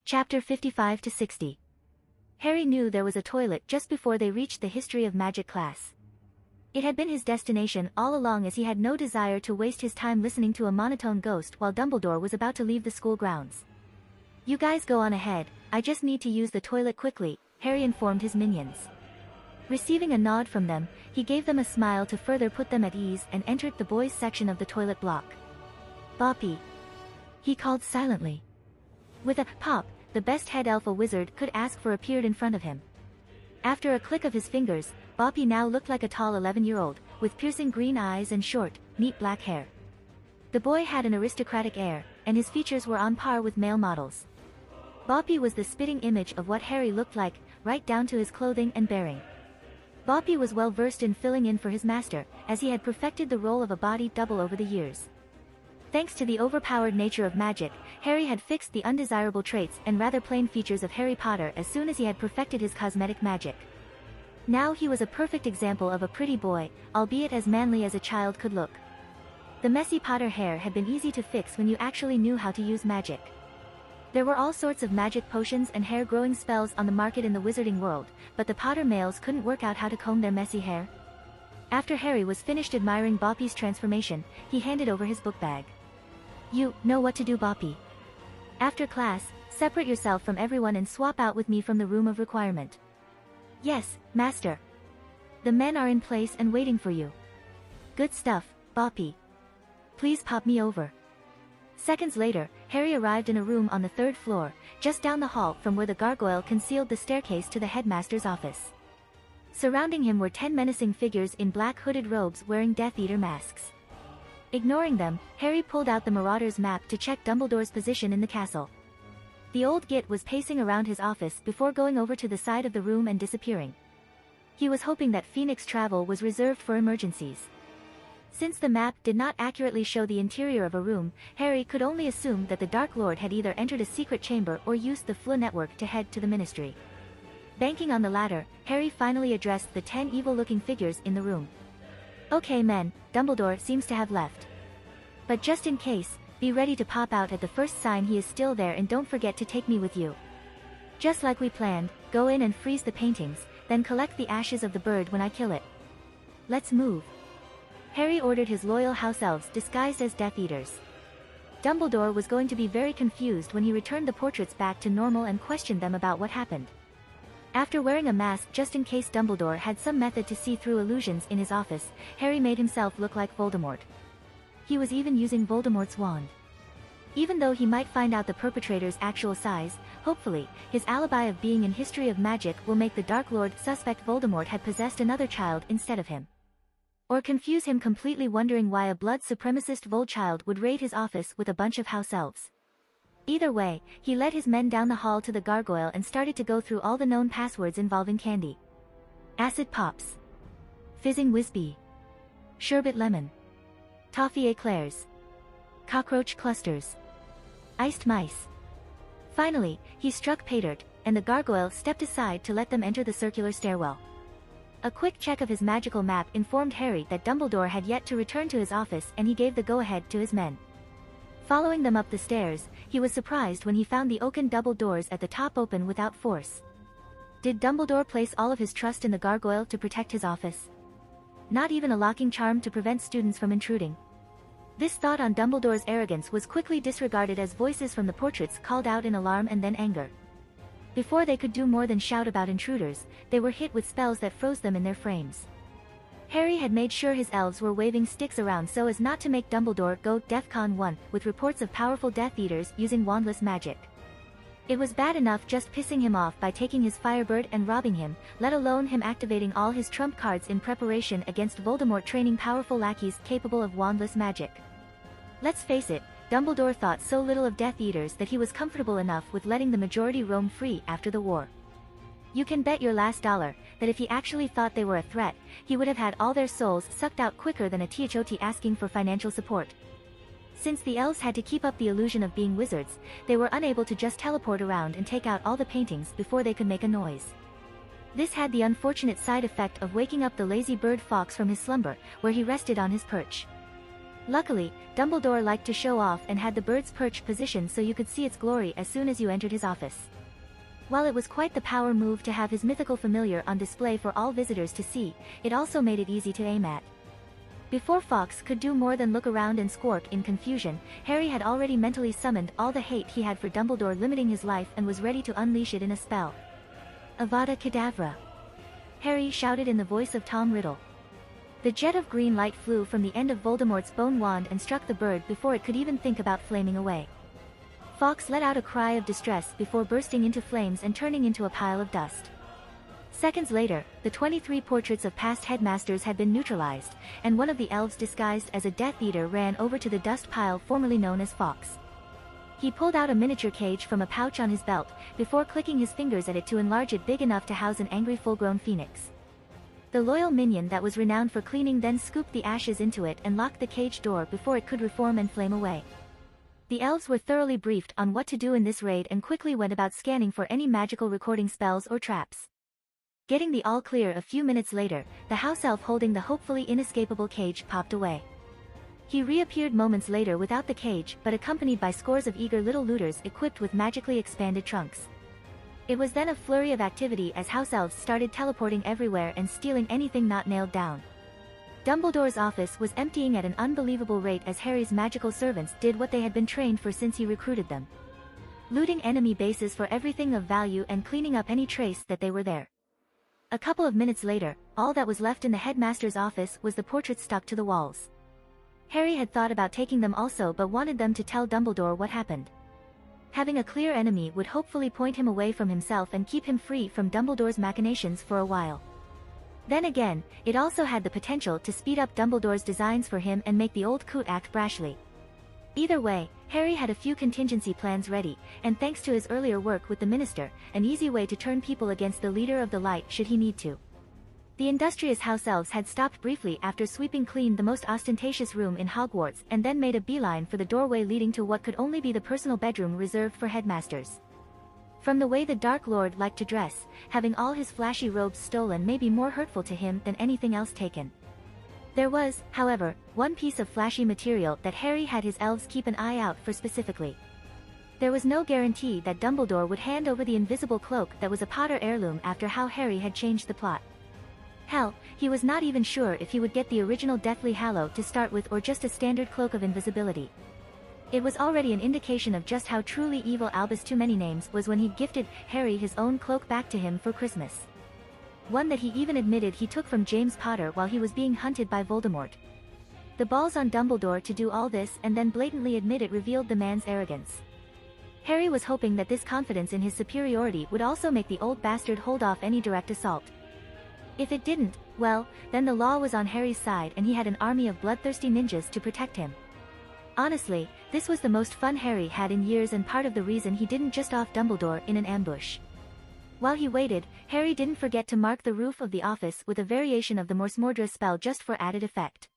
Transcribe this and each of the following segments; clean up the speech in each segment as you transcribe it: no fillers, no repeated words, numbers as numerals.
Chapter 55 to 60. Harry knew there was a toilet just before they reached the History of Magic class. It had been his destination all along, as he had no desire to waste his time listening to a monotone ghost while Dumbledore was about to leave the school grounds. "You guys go on ahead, I just need to use the toilet quickly," Harry informed his minions. Receiving a nod from them, he gave them a smile to further put them at ease and entered the boys' section of the toilet block. "Boppy," he called silently. With a pop, the best head elf a wizard could ask for appeared in front of him. After a click of his fingers, Boppy now looked like a tall 11-year-old, with piercing green eyes and short, neat black hair. The boy had an aristocratic air, and his features were on par with male models. Boppy was the spitting image of what Harry looked like, right down to his clothing and bearing. Boppy was well versed in filling in for his master, as he had perfected the role of a body double over the years. Thanks to the overpowered nature of magic, Harry had fixed the undesirable traits and rather plain features of Harry Potter as soon as he had perfected his cosmetic magic. Now he was a perfect example of a pretty boy, albeit as manly as a child could look. The messy Potter hair had been easy to fix when you actually knew how to use magic. There were all sorts of magic potions and hair-growing spells on the market in the wizarding world, but the Potter males couldn't work out how to comb their messy hair. After Harry was finished admiring Boppy's transformation, he handed over his book bag. "You know what to do, Boppy. After class, separate yourself from everyone and swap out with me from the room of requirement." "Yes, master. The men are in place and waiting for you." "Good stuff, Boppy. Please pop me over." Seconds later, Harry arrived in a room on the 3rd floor, just down the hall from where the gargoyle concealed the staircase to the headmaster's office. Surrounding him were 10 menacing figures in black hooded robes wearing Death Eater masks. Ignoring them, Harry pulled out the Marauder's map to check Dumbledore's position in the castle. The old git was pacing around his office before going over to the side of the room and disappearing. He was hoping that Phoenix travel was reserved for emergencies. Since the map did not accurately show the interior of a room, Harry could only assume that the Dark Lord had either entered a secret chamber or used the FLA network to head to the Ministry. Banking on the latter, Harry finally addressed the 10 evil-looking figures in the room. "Okay men, Dumbledore seems to have left. But just in case, be ready to pop out at the first sign he is still there, and don't forget to take me with you. Just like we planned, go in and freeze the paintings, then collect the ashes of the bird when I kill it. Let's move." Harry ordered his loyal house elves disguised as Death Eaters. Dumbledore was going to be very confused when he returned the portraits back to normal and questioned them about what happened. After wearing a mask just in case Dumbledore had some method to see through illusions in his office, Harry made himself look like Voldemort. He was even using Voldemort's wand. Even though he might find out the perpetrator's actual size, hopefully, his alibi of being in History of Magic will make the Dark Lord suspect Voldemort had possessed another child instead of him. Or confuse him completely, wondering why a blood supremacist Voldchild would raid his office with a bunch of house elves. Either way, he led his men down the hall to the gargoyle and started to go through all the known passwords involving candy. Acid Pops. Fizzing Whizbee. Sherbet Lemon. Toffee Eclairs. Cockroach Clusters. Iced Mice. Finally, he struck pay dirt, and the gargoyle stepped aside to let them enter the circular stairwell. A quick check of his magical map informed Harry that Dumbledore had yet to return to his office, and he gave the go-ahead to his men. Following them up the stairs, he was surprised when he found the oaken double doors at the top open without force. Did Dumbledore place all of his trust in the gargoyle to protect his office? Not even a locking charm to prevent students from intruding? This thought on Dumbledore's arrogance was quickly disregarded as voices from the portraits called out in alarm and then anger. Before they could do more than shout about intruders, they were hit with spells that froze them in their frames. Harry had made sure his elves were waving sticks around so as not to make Dumbledore go DEFCON 1 with reports of powerful Death Eaters using wandless magic. It was bad enough just pissing him off by taking his Firebird and robbing him, let alone him activating all his trump cards in preparation against Voldemort training powerful lackeys capable of wandless magic. Let's face it, Dumbledore thought so little of Death Eaters that he was comfortable enough with letting the majority roam free after the war. You can bet your last dollar that if he actually thought they were a threat, he would have had all their souls sucked out quicker than a THOT asking for financial support. Since the elves had to keep up the illusion of being wizards, they were unable to just teleport around and take out all the paintings before they could make a noise. This had the unfortunate side effect of waking up the lazy bird Fox from his slumber, where he rested on his perch. Luckily, Dumbledore liked to show off and had the bird's perch positioned so you could see its glory as soon as you entered his office. While it was quite the power move to have his mythical familiar on display for all visitors to see, it also made it easy to aim at. Before Fawkes could do more than look around and squawk in confusion, Harry had already mentally summoned all the hate he had for Dumbledore limiting his life and was ready to unleash it in a spell. Avada Kedavra! Harry shouted in the voice of Tom Riddle. The jet of green light flew from the end of Voldemort's bone wand and struck the bird before it could even think about flaming away. Fawkes let out a cry of distress before bursting into flames and turning into a pile of dust. Seconds later, the 23 portraits of past headmasters had been neutralized, and one of the elves disguised as a Death Eater ran over to the dust pile formerly known as Fawkes. He pulled out a miniature cage from a pouch on his belt, before clicking his fingers at it to enlarge it big enough to house an angry full-grown phoenix. The loyal minion that was renowned for cleaning then scooped the ashes into it and locked the cage door before it could reform and flame away. The elves were thoroughly briefed on what to do in this raid and quickly went about scanning for any magical recording spells or traps. Getting the all clear a few minutes later, the house elf holding the hopefully inescapable cage popped away. He reappeared moments later without the cage but accompanied by scores of eager little looters equipped with magically expanded trunks. It was then a flurry of activity as house elves started teleporting everywhere and stealing anything not nailed down. Dumbledore's office was emptying at an unbelievable rate as Harry's magical servants did what they had been trained for since he recruited them. Looting enemy bases for everything of value and cleaning up any trace that they were there. A couple of minutes later, all that was left in the headmaster's office was the portraits stuck to the walls. Harry had thought about taking them also but wanted them to tell Dumbledore what happened. Having a clear enemy would hopefully point him away from himself and keep him free from Dumbledore's machinations for a while. Then again, it also had the potential to speed up Dumbledore's designs for him and make the old coot act brashly. Either way, Harry had a few contingency plans ready, and thanks to his earlier work with the Minister, an easy way to turn people against the leader of the light should he need to. The industrious house elves had stopped briefly after sweeping clean the most ostentatious room in Hogwarts and then made a beeline for the doorway leading to what could only be the personal bedroom reserved for headmasters. From the way the Dark Lord liked to dress, having all his flashy robes stolen may be more hurtful to him than anything else taken. There was, however, one piece of flashy material that Harry had his elves keep an eye out for specifically. There was no guarantee that Dumbledore would hand over the invisible cloak that was a Potter heirloom after how Harry had changed the plot. Hell, he was not even sure if he would get the original Deathly Hallow to start with or just a standard cloak of invisibility. It was already an indication of just how truly evil Albus Too Many Names was when he gifted Harry his own cloak back to him for Christmas. One that he even admitted he took from James Potter while he was being hunted by Voldemort. The balls on Dumbledore to do all this and then blatantly admit it revealed the man's arrogance. Harry was hoping that this confidence in his superiority would also make the old bastard hold off any direct assault. If it didn't, well, then the law was on Harry's side and he had an army of bloodthirsty ninjas to protect him. Honestly, this was the most fun Harry had in years and part of the reason he didn't just off Dumbledore in an ambush. While he waited, Harry didn't forget to mark the roof of the office with a variation of the Morse Mordra spell just for added effect.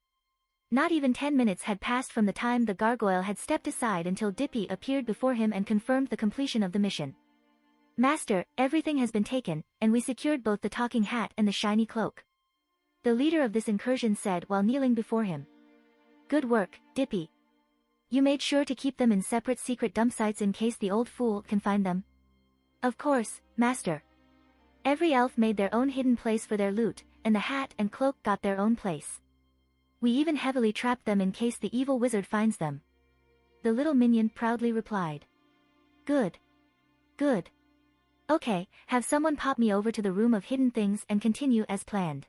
Not even 10 minutes had passed from the time the gargoyle had stepped aside until Dippy appeared before him and confirmed the completion of the mission. "Master, everything has been taken, and we secured both the talking hat and the shiny cloak," the leader of this incursion said while kneeling before him. "Good work, Dippy. You made sure to keep them in separate secret dump sites in case the old fool can find them?" "Of course, Master. Every elf made their own hidden place for their loot, and the hat and cloak got their own place. We even heavily trapped them in case the evil wizard finds them," the little minion proudly replied. "Good. Good. Okay, have someone pop me over to the room of hidden things and continue as planned."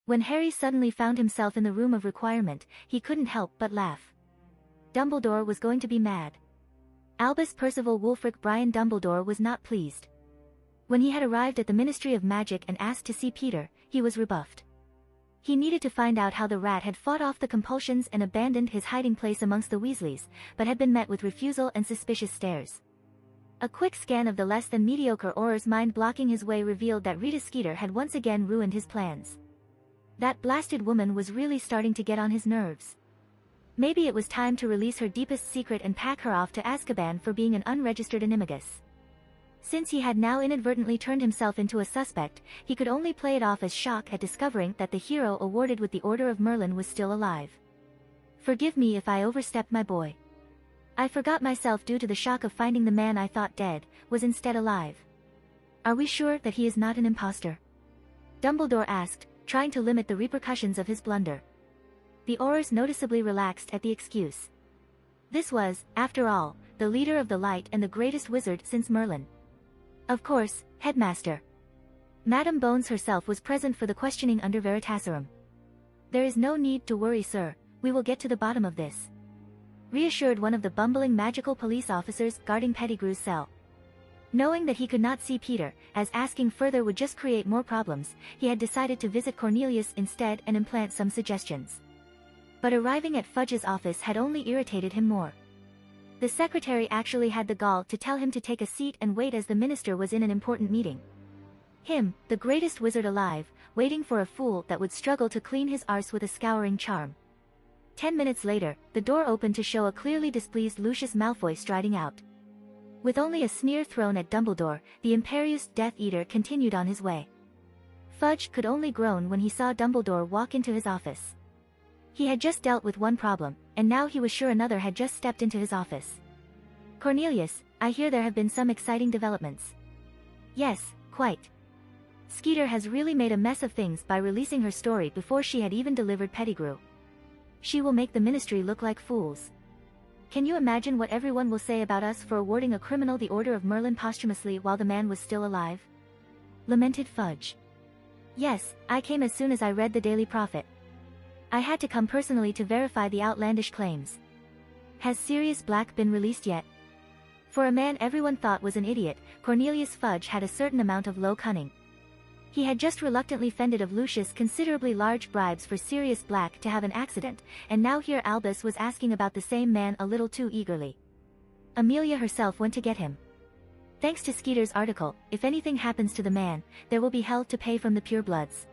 When Harry suddenly found himself in the room of requirement, he couldn't help but laugh. Dumbledore was going to be mad. Albus Percival Wulfric Brian Dumbledore was not pleased. When he had arrived at the Ministry of Magic and asked to see Peter, he was rebuffed. He needed to find out how the rat had fought off the compulsions and abandoned his hiding place amongst the Weasleys, but had been met with refusal and suspicious stares. A quick scan of the less than mediocre aurors mind blocking his way revealed that Rita Skeeter had once again ruined his plans. That blasted woman was really starting to get on his nerves. Maybe it was time to release her deepest secret and pack her off to Azkaban for being an unregistered animagus. Since he had now inadvertently turned himself into a suspect, he could only play it off as shock at discovering that the hero awarded with the Order of Merlin was still alive. Forgive me if I overstepped, my boy. I forgot myself due to the shock of finding the man I thought dead, was instead alive. Are we sure that he is not an imposter? Dumbledore asked, trying to limit the repercussions of his blunder. The aurors noticeably relaxed at the excuse. This was, after all, the leader of the light and the greatest wizard since Merlin. Of course, Headmaster. Madame Bones herself was present for the questioning under Veritaserum. There is no need to worry, sir, we will get to the bottom of this. Reassured one of the bumbling magical police officers guarding Pettigrew's cell. Knowing that he could not see Peter, as asking further would just create more problems, he had decided to visit Cornelius instead and implant some suggestions. But arriving at Fudge's office had only irritated him more. The secretary actually had the gall to tell him to take a seat and wait as the minister was in an important meeting. Him, the greatest wizard alive, waiting for a fool that would struggle to clean his arse with a scouring charm. 10 minutes later, the door opened to show a clearly displeased Lucius Malfoy striding out. With only a sneer thrown at Dumbledore, the imperious Death Eater continued on his way. Fudge could only groan when he saw Dumbledore walk into his office. He had just dealt with one problem, and now he was sure another had just stepped into his office. Cornelius, I hear there have been some exciting developments. Yes, quite. Skeeter has really made a mess of things by releasing her story before she had even delivered Pettigrew. She will make the ministry look like fools. Can you imagine what everyone will say about us for awarding a criminal the Order of Merlin posthumously while the man was still alive? Lamented Fudge. Yes, I came as soon as I read the Daily Prophet. I had to come personally to verify the outlandish claims. Has Sirius Black been released yet? For a man everyone thought was an idiot, Cornelius Fudge had a certain amount of low cunning. He had just reluctantly fended of Lucius considerably large bribes for Sirius Black to have an accident, and now here Albus was asking about the same man a little too eagerly. Amelia herself went to get him. Thanks to Skeeter's article, if anything happens to the man, there will be hell to pay from the purebloods.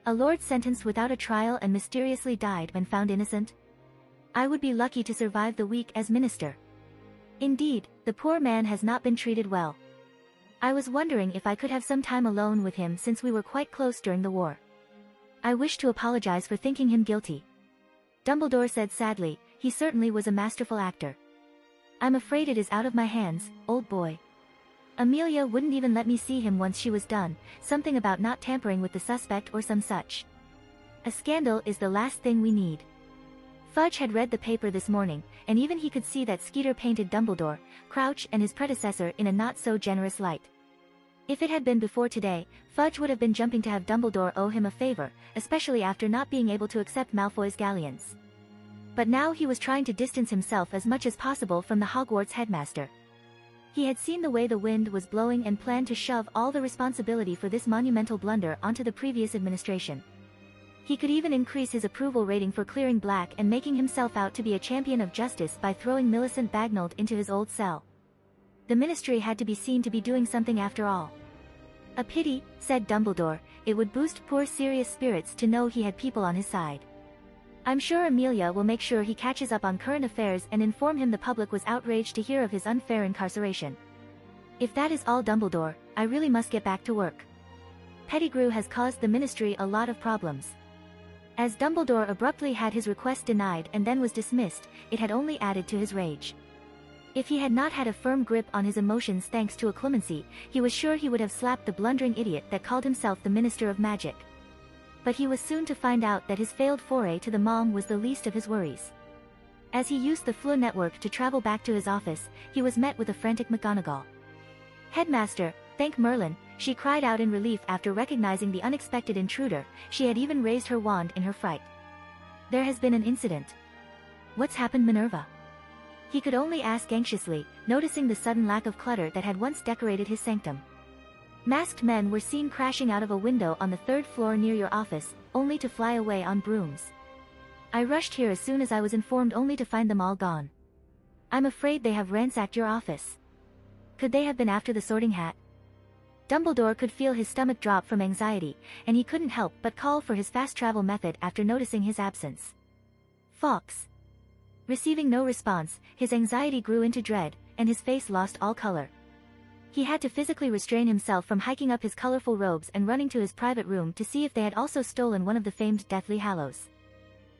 A lord sentenced without a trial and mysteriously died when found innocent? I would be lucky to survive the week as minister. Indeed, the poor man has not been treated well. I was wondering if I could have some time alone with him since we were quite close during the war. I wish to apologize for thinking him guilty. Dumbledore said sadly, he certainly was a masterful actor. I'm afraid it is out of my hands, old boy. Amelia wouldn't even let me see him once she was done, something about not tampering with the suspect or some such. A scandal is the last thing we need. Fudge had read the paper this morning, and even he could see that Skeeter painted Dumbledore, Crouch and his predecessor in a not-so-generous light. If it had been before today, Fudge would have been jumping to have Dumbledore owe him a favor, especially after not being able to accept Malfoy's galleons. But now he was trying to distance himself as much as possible from the Hogwarts headmaster. He had seen the way the wind was blowing and planned to shove all the responsibility for this monumental blunder onto the previous administration. He could even increase his approval rating for clearing Black and making himself out to be a champion of justice by throwing Millicent Bagnold into his old cell. The ministry had to be seen to be doing something after all. A pity, said Dumbledore, it would boost poor Sirius' spirits to know he had people on his side. I'm sure Amelia will make sure he catches up on current affairs and inform him the public was outraged to hear of his unfair incarceration. If that is all, Dumbledore, I really must get back to work. Pettigrew has caused the ministry a lot of problems. As Dumbledore abruptly had his request denied and then was dismissed, it had only added to his rage. If he had not had a firm grip on his emotions thanks to a clemency, he was sure he would have slapped the blundering idiot that called himself the Minister of Magic. But he was soon to find out that his failed foray to the mom was the least of his worries. As he used the Floo network to travel back to his office, he was met with a frantic McGonagall. Headmaster, thank Merlin, she cried out in relief after recognizing the unexpected intruder. She had even raised her wand in her fright. There has been an incident. What's happened, Minerva? He could only ask anxiously, noticing the sudden lack of clutter that had once decorated his sanctum. Masked men were seen crashing out of a window on the 3rd floor near your office, only to fly away on brooms. I rushed here as soon as I was informed only to find them all gone. I'm afraid they have ransacked your office. Could they have been after the Sorting Hat? Dumbledore could feel his stomach drop from anxiety, and he couldn't help but call for his fast travel method after noticing his absence. Fawkes. Receiving no response, his anxiety grew into dread, and his face lost all color. He had to physically restrain himself from hiking up his colorful robes and running to his private room to see if they had also stolen one of the famed Deathly Hallows.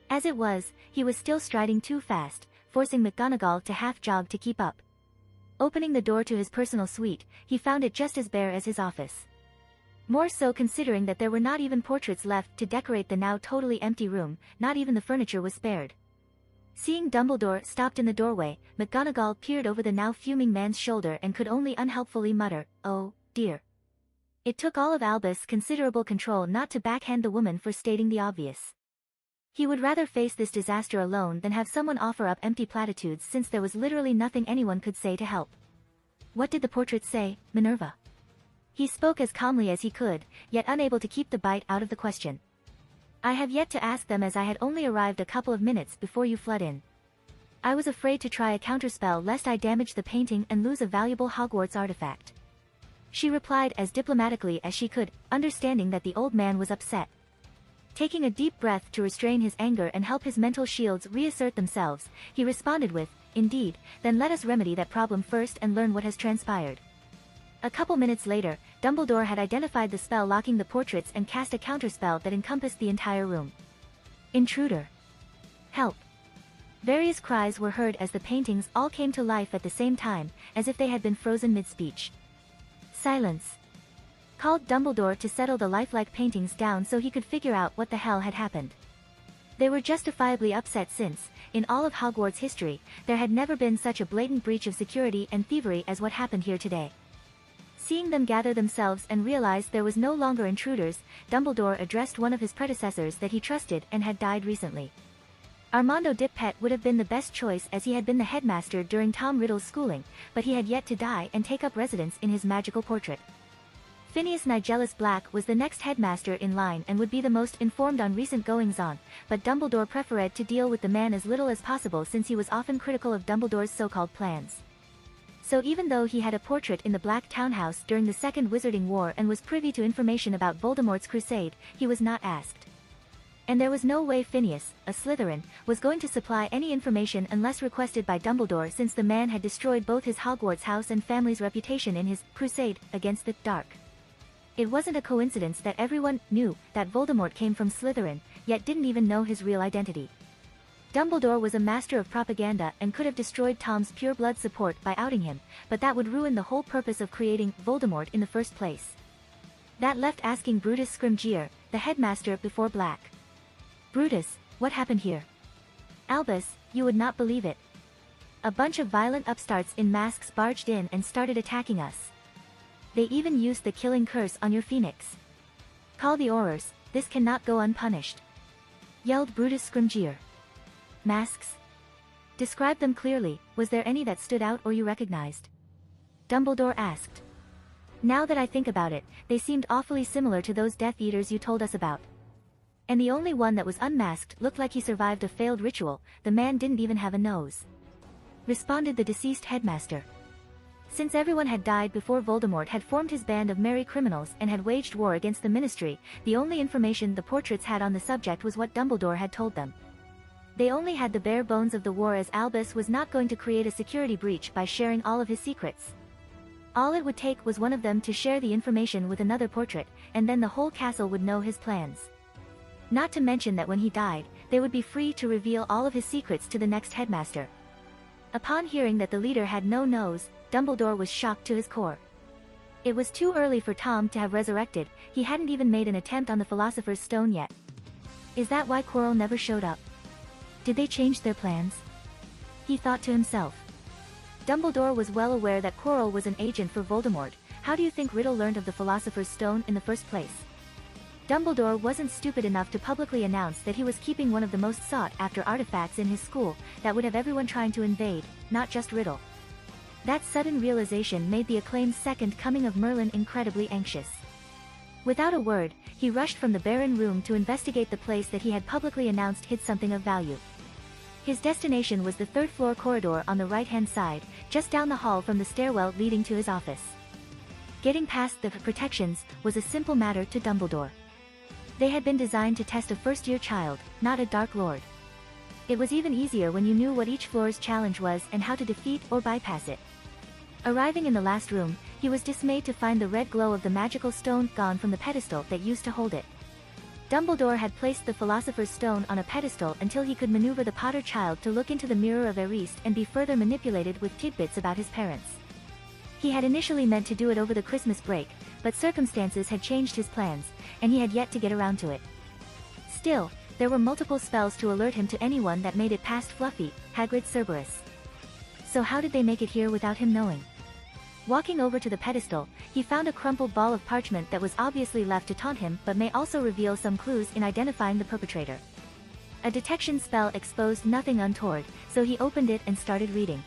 As it was, he was still striding too fast, forcing McGonagall to half-jog to keep up. Opening the door to his personal suite, he found it just as bare as his office. More so considering that there were not even portraits left to decorate the now totally empty room, not even the furniture was spared. Seeing Dumbledore stopped in the doorway, McGonagall peered over the now fuming man's shoulder and could only unhelpfully mutter, "Oh, dear." It took all of Albus' considerable control not to backhand the woman for stating the obvious. He would rather face this disaster alone than have someone offer up empty platitudes since there was literally nothing anyone could say to help. "What did the portrait say, Minerva?" He spoke as calmly as he could, yet unable to keep the bite out of the question. "I have yet to ask them as I had only arrived a couple of minutes before you flood in. I was afraid to try a counterspell lest I damage the painting and lose a valuable Hogwarts artifact." She replied as diplomatically as she could, understanding that the old man was upset. Taking a deep breath to restrain his anger and help his mental shields reassert themselves, he responded with, "Indeed, then let us remedy that problem first and learn what has transpired." A couple minutes later, Dumbledore had identified the spell locking the portraits and cast a counterspell that encompassed the entire room. "Intruder! Help!" Various cries were heard as the paintings all came to life at the same time, as if they had been frozen mid-speech. "Silence!" called Dumbledore to settle the lifelike paintings down so he could figure out what the hell had happened. They were justifiably upset since, in all of Hogwarts history, there had never been such a blatant breach of security and thievery as what happened here today. Seeing them gather themselves and realize there was no longer intruders, Dumbledore addressed one of his predecessors that he trusted and had died recently. Armando Dippet would have been the best choice as he had been the headmaster during Tom Riddle's schooling, but he had yet to die and take up residence in his magical portrait. Phineas Nigellus Black was the next headmaster in line and would be the most informed on recent goings-on, but Dumbledore preferred to deal with the man as little as possible since he was often critical of Dumbledore's so-called plans. So even though he had a portrait in the Black Townhouse during the Second Wizarding War and was privy to information about Voldemort's crusade, he was not asked. And there was no way Phineas, a Slytherin, was going to supply any information unless requested by Dumbledore since the man had destroyed both his Hogwarts house and family's reputation in his crusade against the dark. It wasn't a coincidence that everyone knew that Voldemort came from Slytherin, yet didn't even know his real identity. Dumbledore was a master of propaganda and could have destroyed Tom's pure-blood support by outing him, but that would ruin the whole purpose of creating Voldemort in the first place. That left asking Brutus Scrimgeour, the headmaster before Black. "Brutus, what happened here?" "Albus, you would not believe it. A bunch of violent upstarts in masks barged in and started attacking us. They even used the killing curse on your phoenix. Call the aurors, this cannot go unpunished," yelled Brutus Scrimgeour. "Masks? Describe them clearly, was there any that stood out or you recognized?" Dumbledore asked. "Now that I think about it, they seemed awfully similar to those Death Eaters you told us about. And the only one that was unmasked looked like he survived a failed ritual, the man didn't even have a nose," responded the deceased headmaster. Since everyone had died before Voldemort had formed his band of merry criminals and had waged war against the Ministry, the only information the portraits had on the subject was what Dumbledore had told them. They only had the bare bones of the war as Albus was not going to create a security breach by sharing all of his secrets. All it would take was one of them to share the information with another portrait, and then the whole castle would know his plans. Not to mention that when he died, they would be free to reveal all of his secrets to the next headmaster. Upon hearing that the leader had no nose, Dumbledore was shocked to his core. It was too early for Tom to have resurrected, he hadn't even made an attempt on the Philosopher's Stone yet. Is that why Quirrell never showed up? Did they change their plans? He thought to himself. Dumbledore was well aware that Quirrell was an agent for Voldemort. How do you think Riddle learned of the Philosopher's Stone in the first place? Dumbledore wasn't stupid enough to publicly announce that he was keeping one of the most sought-after artifacts in his school, that would have everyone trying to invade, not just Riddle. That sudden realization made the acclaimed second coming of Merlin incredibly anxious. Without a word, he rushed from the barren room to investigate the place that he had publicly announced hid something of value. His destination was the third-floor corridor on the right-hand side, just down the hall from the stairwell leading to his office. Getting past the protections was a simple matter to Dumbledore. They had been designed to test a first-year child, not a Dark Lord. It was even easier when you knew what each floor's challenge was and how to defeat or bypass it. Arriving in the last room, he was dismayed to find the red glow of the magical stone gone from the pedestal that used to hold it. Dumbledore had placed the Philosopher's Stone on a pedestal until he could maneuver the Potter child to look into the mirror of Agaisnt and be further manipulated with tidbits about his parents. He had initially meant to do it over the Christmas break, but circumstances had changed his plans, and he had yet to get around to it. Still, there were multiple spells to alert him to anyone that made it past Fluffy, Hagrid's Cerberus. So how did they make it here without him knowing? Walking over to the pedestal, he found a crumpled ball of parchment that was obviously left to taunt him but may also reveal some clues in identifying the perpetrator. A detection spell exposed nothing untoward, so he opened it and started reading.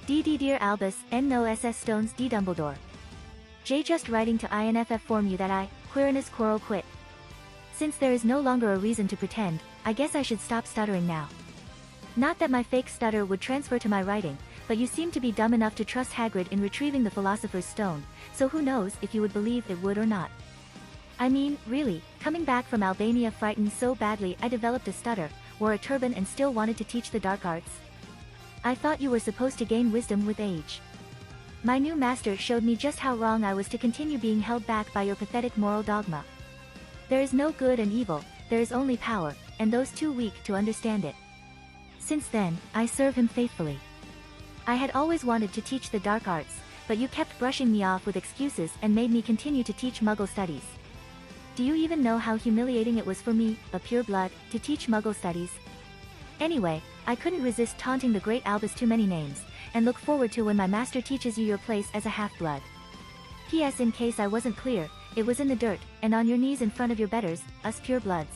Dear Albus, N no SS Stones D Dumbledore. J just writing to INFF form you that I, Quirinus Quirrell quit. Since there is no longer a reason to pretend, I guess I should stop stuttering now. Not that my fake stutter would transfer to my writing, but you seem to be dumb enough to trust Hagrid in retrieving the Philosopher's Stone, so who knows if you would believe it would or not. I mean, really, coming back from Albania frightened so badly I developed a stutter, wore a turban and still wanted to teach the dark arts. I thought you were supposed to gain wisdom with age. My new master showed me just how wrong I was to continue being held back by your pathetic moral dogma. There is no good and evil, there is only power, and those too weak to understand it. Since then, I serve him faithfully. I had always wanted to teach the dark arts, but you kept brushing me off with excuses and made me continue to teach Muggle studies. Do you even know how humiliating it was for me, a pureblood, to teach Muggle studies? Anyway, I couldn't resist taunting the great Albus too many names, and look forward to when my master teaches you your place as a half-blood. P.S. In case I wasn't clear, it was in the dirt, and on your knees in front of your betters, us purebloods.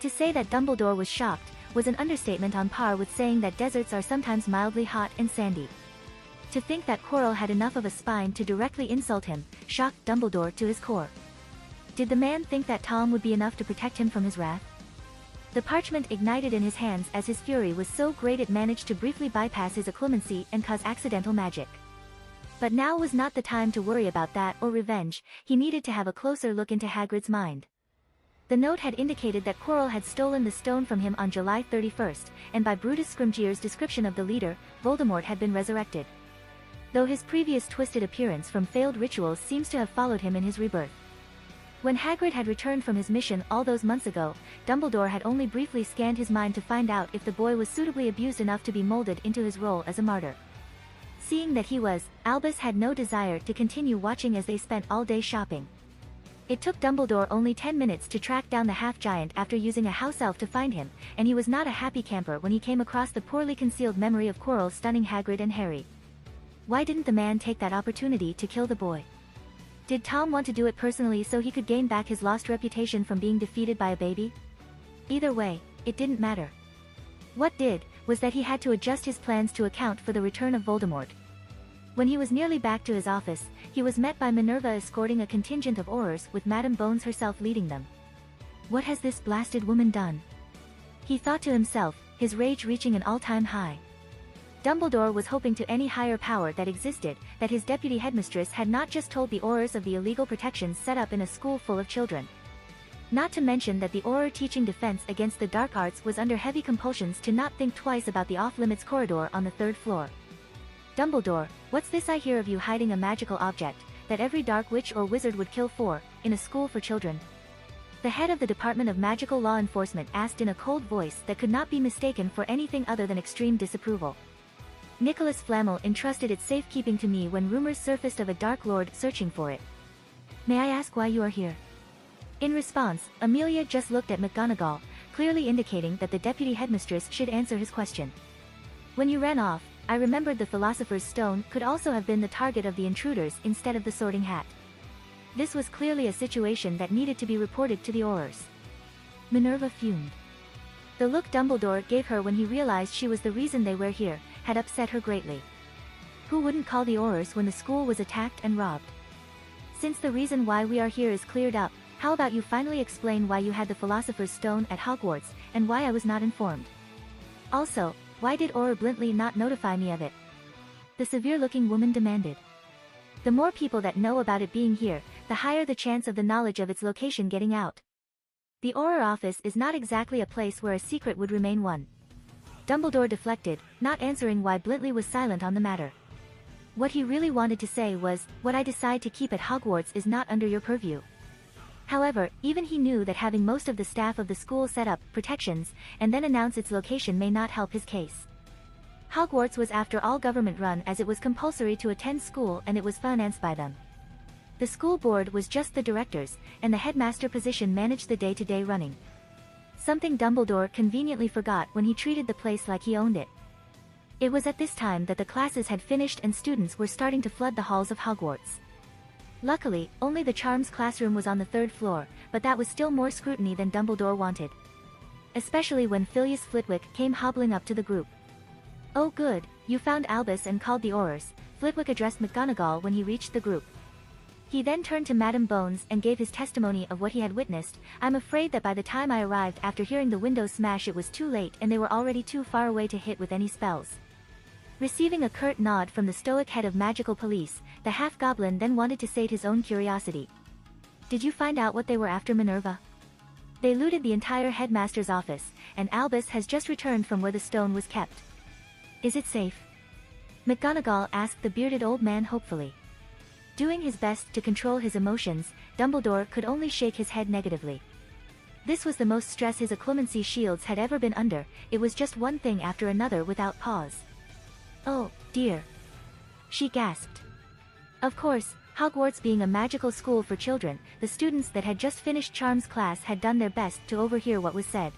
To say that Dumbledore was shocked, was an understatement on par with saying that deserts are sometimes mildly hot and sandy. To think that Quirrell had enough of a spine to directly insult him, shocked Dumbledore to his core. Did the man think that Tom would be enough to protect him from his wrath? The parchment ignited in his hands as his fury was so great it managed to briefly bypass his occlumency and cause accidental magic. But now was not the time to worry about that or revenge, he needed to have a closer look into Hagrid's mind. The note had indicated that Quirrell had stolen the stone from him on July 31st, and by Brutus Scrimgeour's description of the leader, Voldemort had been resurrected. Though his previous twisted appearance from failed rituals seems to have followed him in his rebirth. When Hagrid had returned from his mission all those months ago, Dumbledore had only briefly scanned his mind to find out if the boy was suitably abused enough to be molded into his role as a martyr. Seeing that he was, Albus had no desire to continue watching as they spent all day shopping. It took Dumbledore only 10 minutes to track down the half-giant after using a house elf to find him, and he was not a happy camper when he came across the poorly concealed memory of Quirrell stunning Hagrid and Harry. Why didn't the man take that opportunity to kill the boy? Did Tom want to do it personally so he could gain back his lost reputation from being defeated by a baby? Either way, it didn't matter. What did, was that he had to adjust his plans to account for the return of Voldemort. When he was nearly back to his office, he was met by Minerva escorting a contingent of aurors with Madame Bones herself leading them. What has this blasted woman done? He thought to himself, his rage reaching an all-time high. Dumbledore was hoping to any higher power that existed, that his deputy headmistress had not just told the aurors of the illegal protections set up in a school full of children. Not to mention that the auror teaching defense against the dark arts was under heavy compulsions to not think twice about the off-limits corridor on the 3rd floor. Dumbledore, what's this I hear of you hiding a magical object, that every dark witch or wizard would kill for, in a school for children? The head of the Department of Magical Law Enforcement asked in a cold voice that could not be mistaken for anything other than extreme disapproval. Nicholas Flamel entrusted its safekeeping to me when rumors surfaced of a Dark Lord searching for it. May I ask why you are here? In response, Amelia just looked at McGonagall, clearly indicating that the deputy headmistress should answer his question. When you ran off, I remembered the Philosopher's Stone could also have been the target of the intruders instead of the Sorting Hat. This was clearly a situation that needed to be reported to the aurors. Minerva fumed. The look Dumbledore gave her when he realized she was the reason they were here, had upset her greatly. Who wouldn't call the aurors when the school was attacked and robbed? Since the reason why we are here is cleared up, how about you finally explain why you had the Philosopher's Stone at Hogwarts, and why I was not informed? Also, why did Auror Blintley not notify me of it? The severe-looking woman demanded. The more people that know about it being here, the higher the chance of the knowledge of its location getting out. The Auror office is not exactly a place where a secret would remain one. Dumbledore deflected, not answering why Blintley was silent on the matter. What he really wanted to say was, what I decide to keep at Hogwarts is not under your purview. However, even he knew that having most of the staff of the school set up protections and then announce its location may not help his case. Hogwarts was after all government-run, as it was compulsory to attend school and it was financed by them. The school board was just the directors, and the headmaster position managed the day-to-day running. Something Dumbledore conveniently forgot when he treated the place like he owned it. It was at this time that the classes had finished and students were starting to flood the halls of Hogwarts. Luckily, only the Charms classroom was on the 3rd floor, but that was still more scrutiny than Dumbledore wanted. Especially when Phileas Flitwick came hobbling up to the group. "Oh good, you found Albus and called the aurors," Flitwick addressed McGonagall when he reached the group. He then turned to Madame Bones and gave his testimony of what he had witnessed. "I'm afraid that by the time I arrived after hearing the window smash it was too late and they were already too far away to hit with any spells." Receiving a curt nod from the stoic head of magical police, the half-goblin then wanted to sate his own curiosity. "Did you find out what they were after, Minerva?" "They looted the entire headmaster's office, and Albus has just returned from where the stone was kept." "Is it safe?" McGonagall asked the bearded old man hopefully. Doing his best to control his emotions, Dumbledore could only shake his head negatively. This was the most stress his occlumency shields had ever been under. It was just one thing after another without pause. "Oh, dear," she gasped. Of course, Hogwarts being a magical school for children, the students that had just finished Charms class had done their best to overhear what was said.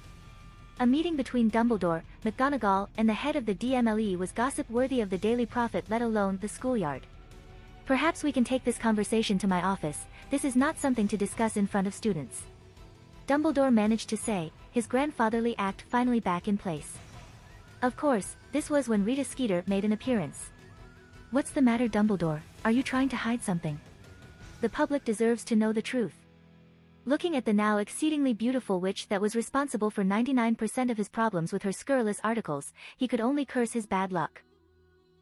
A meeting between Dumbledore, McGonagall, and the head of the DMLE was gossip worthy of the Daily Prophet, let alone the schoolyard. "Perhaps we can take this conversation to my office. This is not something to discuss in front of students," Dumbledore managed to say, his grandfatherly act finally back in place. Of course, this was when Rita Skeeter made an appearance. "What's the matter, Dumbledore? Are you trying to hide something? The public deserves to know the truth." Looking at the now exceedingly beautiful witch that was responsible for 99% of his problems with her scurrilous articles, he could only curse his bad luck.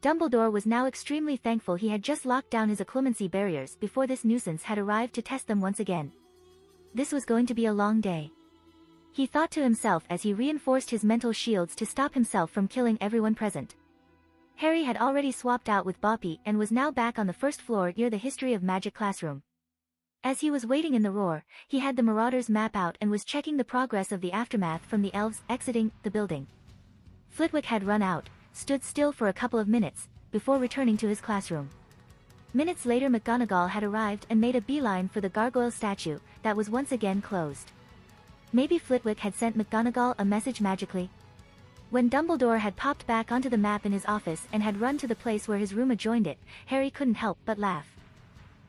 Dumbledore was now extremely thankful he had just locked down his occlumency barriers before this nuisance had arrived to test them once again. This was going to be a long day, he thought to himself as he reinforced his mental shields to stop himself from killing everyone present. Harry had already swapped out with Boppy and was now back on the 1st floor near the History of Magic classroom. As he was waiting in the roar, he had the Marauders map out and was checking the progress of the aftermath from the elves exiting the building. Flitwick had run out, stood still for a couple of minutes, before returning to his classroom. Minutes later McGonagall had arrived and made a beeline for the gargoyle statue, that was once again closed. Maybe Flitwick had sent McGonagall a message magically? When Dumbledore had popped back onto the map in his office and had run to the place where his room adjoined it, Harry couldn't help but laugh.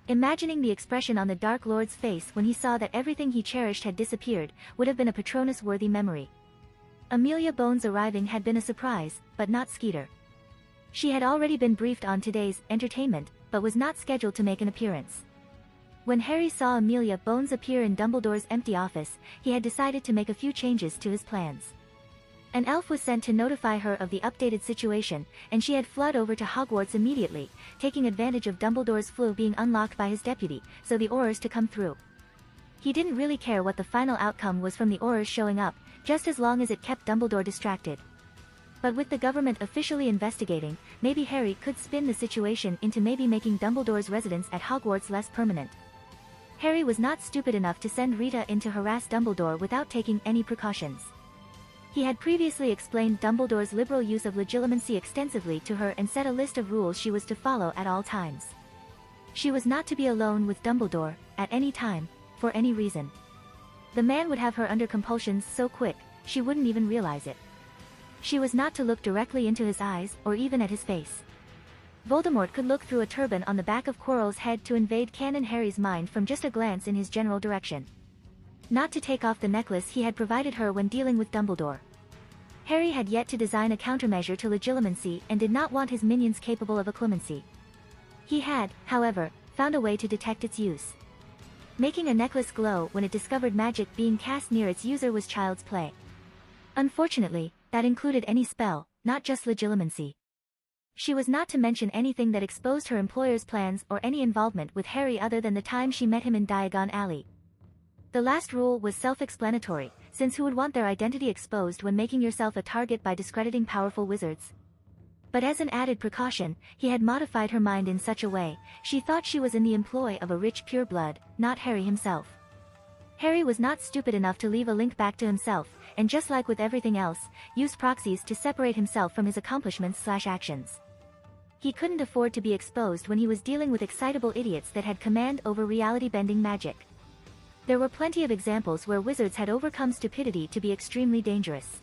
Imagining the expression on the Dark Lord's face when he saw that everything he cherished had disappeared, would have been a Patronus-worthy memory. Amelia Bones' arriving had been a surprise, but not Skeeter. She had already been briefed on today's entertainment, but was not scheduled to make an appearance. When Harry saw Amelia Bones appear in Dumbledore's empty office, he had decided to make a few changes to his plans. An elf was sent to notify her of the updated situation, and she had fled over to Hogwarts immediately, taking advantage of Dumbledore's flue being unlocked by his deputy, so the aurors to come through. He didn't really care what the final outcome was from the aurors showing up, just as long as it kept Dumbledore distracted. But with the government officially investigating, maybe Harry could spin the situation into maybe making Dumbledore's residence at Hogwarts less permanent. Harry was not stupid enough to send Rita in to harass Dumbledore without taking any precautions. He had previously explained Dumbledore's liberal use of legilimency extensively to her and set a list of rules she was to follow at all times. She was not to be alone with Dumbledore, at any time, for any reason. The man would have her under compulsions so quick, she wouldn't even realize it. She was not to look directly into his eyes, or even at his face. Voldemort could look through a turban on the back of Quirrell's head to invade Canon Harry's mind from just a glance in his general direction. Not to take off the necklace he had provided her when dealing with Dumbledore. Harry had yet to design a countermeasure to legilimency and did not want his minions capable of occlumency. He had, however, found a way to detect its use. Making a necklace glow when it discovered magic being cast near its user was child's play. Unfortunately, that included any spell, not just legilimency. She was not to mention anything that exposed her employer's plans or any involvement with Harry other than the time she met him in Diagon Alley. The last rule was self-explanatory, since who would want their identity exposed when making yourself a target by discrediting powerful wizards? But as an added precaution, he had modified her mind in such a way, she thought she was in the employ of a rich pureblood, not Harry himself. Harry was not stupid enough to leave a link back to himself, and just like with everything else, used proxies to separate himself from his accomplishments/actions. He couldn't afford to be exposed when he was dealing with excitable idiots that had command over reality-bending magic. There were plenty of examples where wizards had overcome stupidity to be extremely dangerous.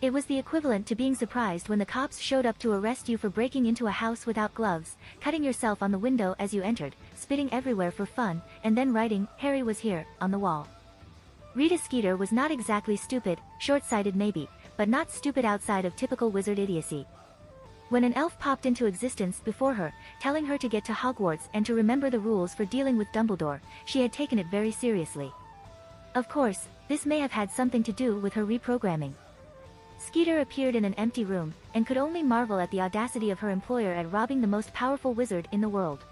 It was the equivalent to being surprised when the cops showed up to arrest you for breaking into a house without gloves, cutting yourself on the window as you entered, spitting everywhere for fun, and then writing, "Harry was here," on the wall. Rita Skeeter was not exactly stupid, short-sighted maybe, but not stupid outside of typical wizard idiocy. When an elf popped into existence before her, telling her to get to Hogwarts and to remember the rules for dealing with Dumbledore, she had taken it very seriously. Of course, this may have had something to do with her reprogramming. Skeeter appeared in an empty room, and could only marvel at the audacity of her employer at robbing the most powerful wizard in the world.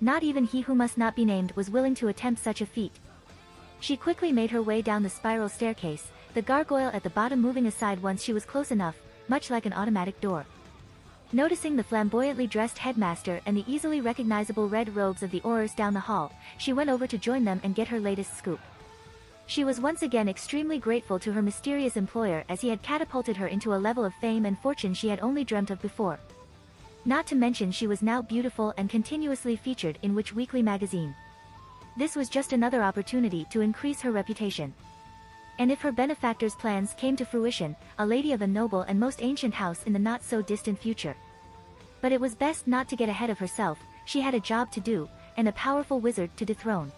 Not even he who must not be named was willing to attempt such a feat. She quickly made her way down the spiral staircase, the gargoyle at the bottom moving aside once she was close enough, much like an automatic door. Noticing the flamboyantly dressed headmaster and the easily recognizable red robes of the aurors down the hall, she went over to join them and get her latest scoop. She was once again extremely grateful to her mysterious employer as he had catapulted her into a level of fame and fortune she had only dreamt of before. Not to mention she was now beautiful and continuously featured in which weekly magazine. This was just another opportunity to increase her reputation. And if her benefactor's plans came to fruition, a lady of a noble and most ancient house in the not-so-distant future. But it was best not to get ahead of herself, she had a job to do, and a powerful wizard to dethrone.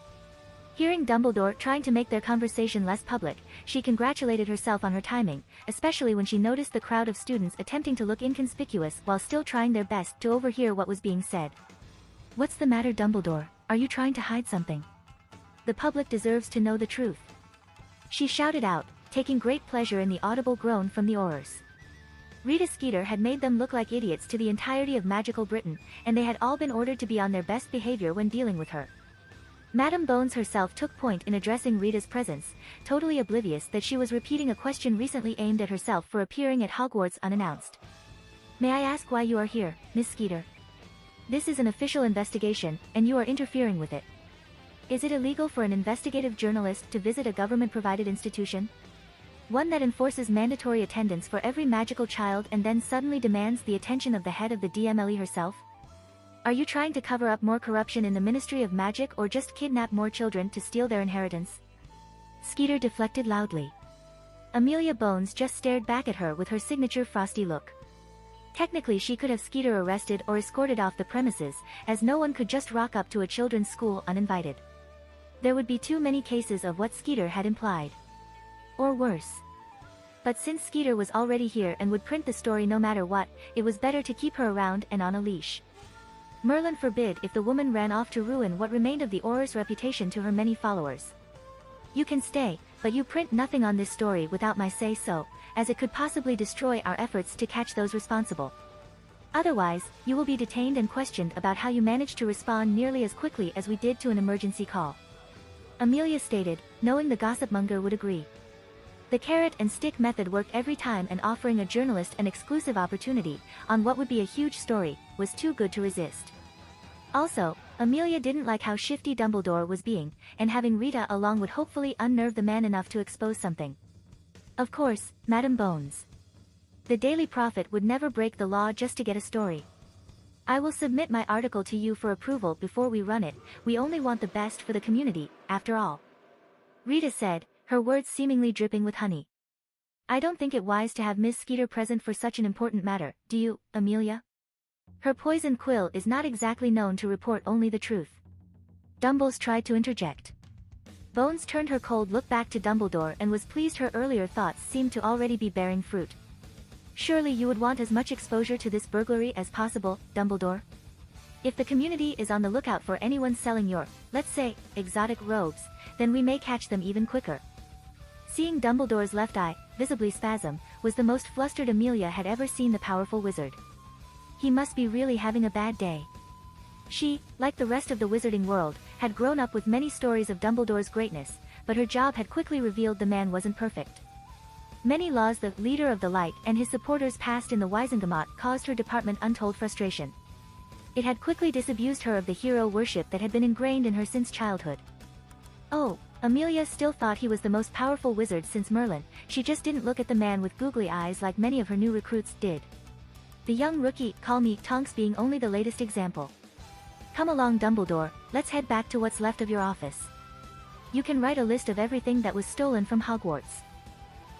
Hearing Dumbledore trying to make their conversation less public, she congratulated herself on her timing, especially when she noticed the crowd of students attempting to look inconspicuous while still trying their best to overhear what was being said. "What's the matter, Dumbledore? Are you trying to hide something? The public deserves to know the truth," she shouted out, taking great pleasure in the audible groan from the aurors. Rita Skeeter had made them look like idiots to the entirety of magical Britain, and they had all been ordered to be on their best behavior when dealing with her. Madame Bones herself took point in addressing Rita's presence, totally oblivious that she was repeating a question recently aimed at herself for appearing at Hogwarts unannounced. "May I ask why you are here, Miss Skeeter? This is an official investigation, and you are interfering with it. Is it illegal for an investigative journalist to visit a government-provided institution? One that enforces mandatory attendance for every magical child and then suddenly demands the attention of the head of the DMLE herself? Are you trying to cover up more corruption in the Ministry of Magic or just kidnap more children to steal their inheritance?" Skeeter deflected loudly. Amelia Bones just stared back at her with her signature frosty look. Technically she could have Skeeter arrested or escorted off the premises, as no one could just rock up to a children's school uninvited. There would be too many cases of what Skeeter had implied. Or worse. But since Skeeter was already here and would print the story no matter what, it was better to keep her around and on a leash. Merlin forbid if the woman ran off to ruin what remained of the auror's reputation to her many followers. "You can stay, but you print nothing on this story without my say-so, as it could possibly destroy our efforts to catch those responsible. Otherwise, you will be detained and questioned about how you managed to respond nearly as quickly as we did to an emergency call," Amelia stated, knowing the gossipmonger would agree. The carrot and stick method worked every time, and offering a journalist an exclusive opportunity on what would be a huge story was too good to resist. Also, Amelia didn't like how shifty Dumbledore was being, and having Rita along would hopefully unnerve the man enough to expose something. Of course, Madame Bones. The Daily Prophet would never break the law just to get a story. "I will submit my article to you for approval before we run it, we only want the best for the community, after all," Rita said, her words seemingly dripping with honey. "I don't think it wise to have Miss Skeeter present for such an important matter, do you, Amelia? Her poisoned quill is not exactly known to report only the truth." Dumbles tried to interject. Bones turned her cold look back to Dumbledore and was pleased her earlier thoughts seemed to already be bearing fruit. "Surely you would want as much exposure to this burglary as possible, Dumbledore? If the community is on the lookout for anyone selling your, let's say, exotic robes, then we may catch them even quicker." Seeing Dumbledore's left eye, visibly spasm, was the most flustered Amelia had ever seen the powerful wizard. He must be really having a bad day. She, like the rest of the wizarding world, had grown up with many stories of Dumbledore's greatness, but her job had quickly revealed the man wasn't perfect. Many laws the leader of the light and his supporters passed in the Wisengamot caused her department untold frustration. It had quickly disabused her of the hero worship that had been ingrained in her since childhood. "Oh, Amelia still thought he was the most powerful wizard since Merlin, she just didn't look at the man with googly eyes like many of her new recruits did. The young rookie, call me Tonks, being only the latest example. Come along, Dumbledore, let's head back to what's left of your office. You can write a list of everything that was stolen from Hogwarts.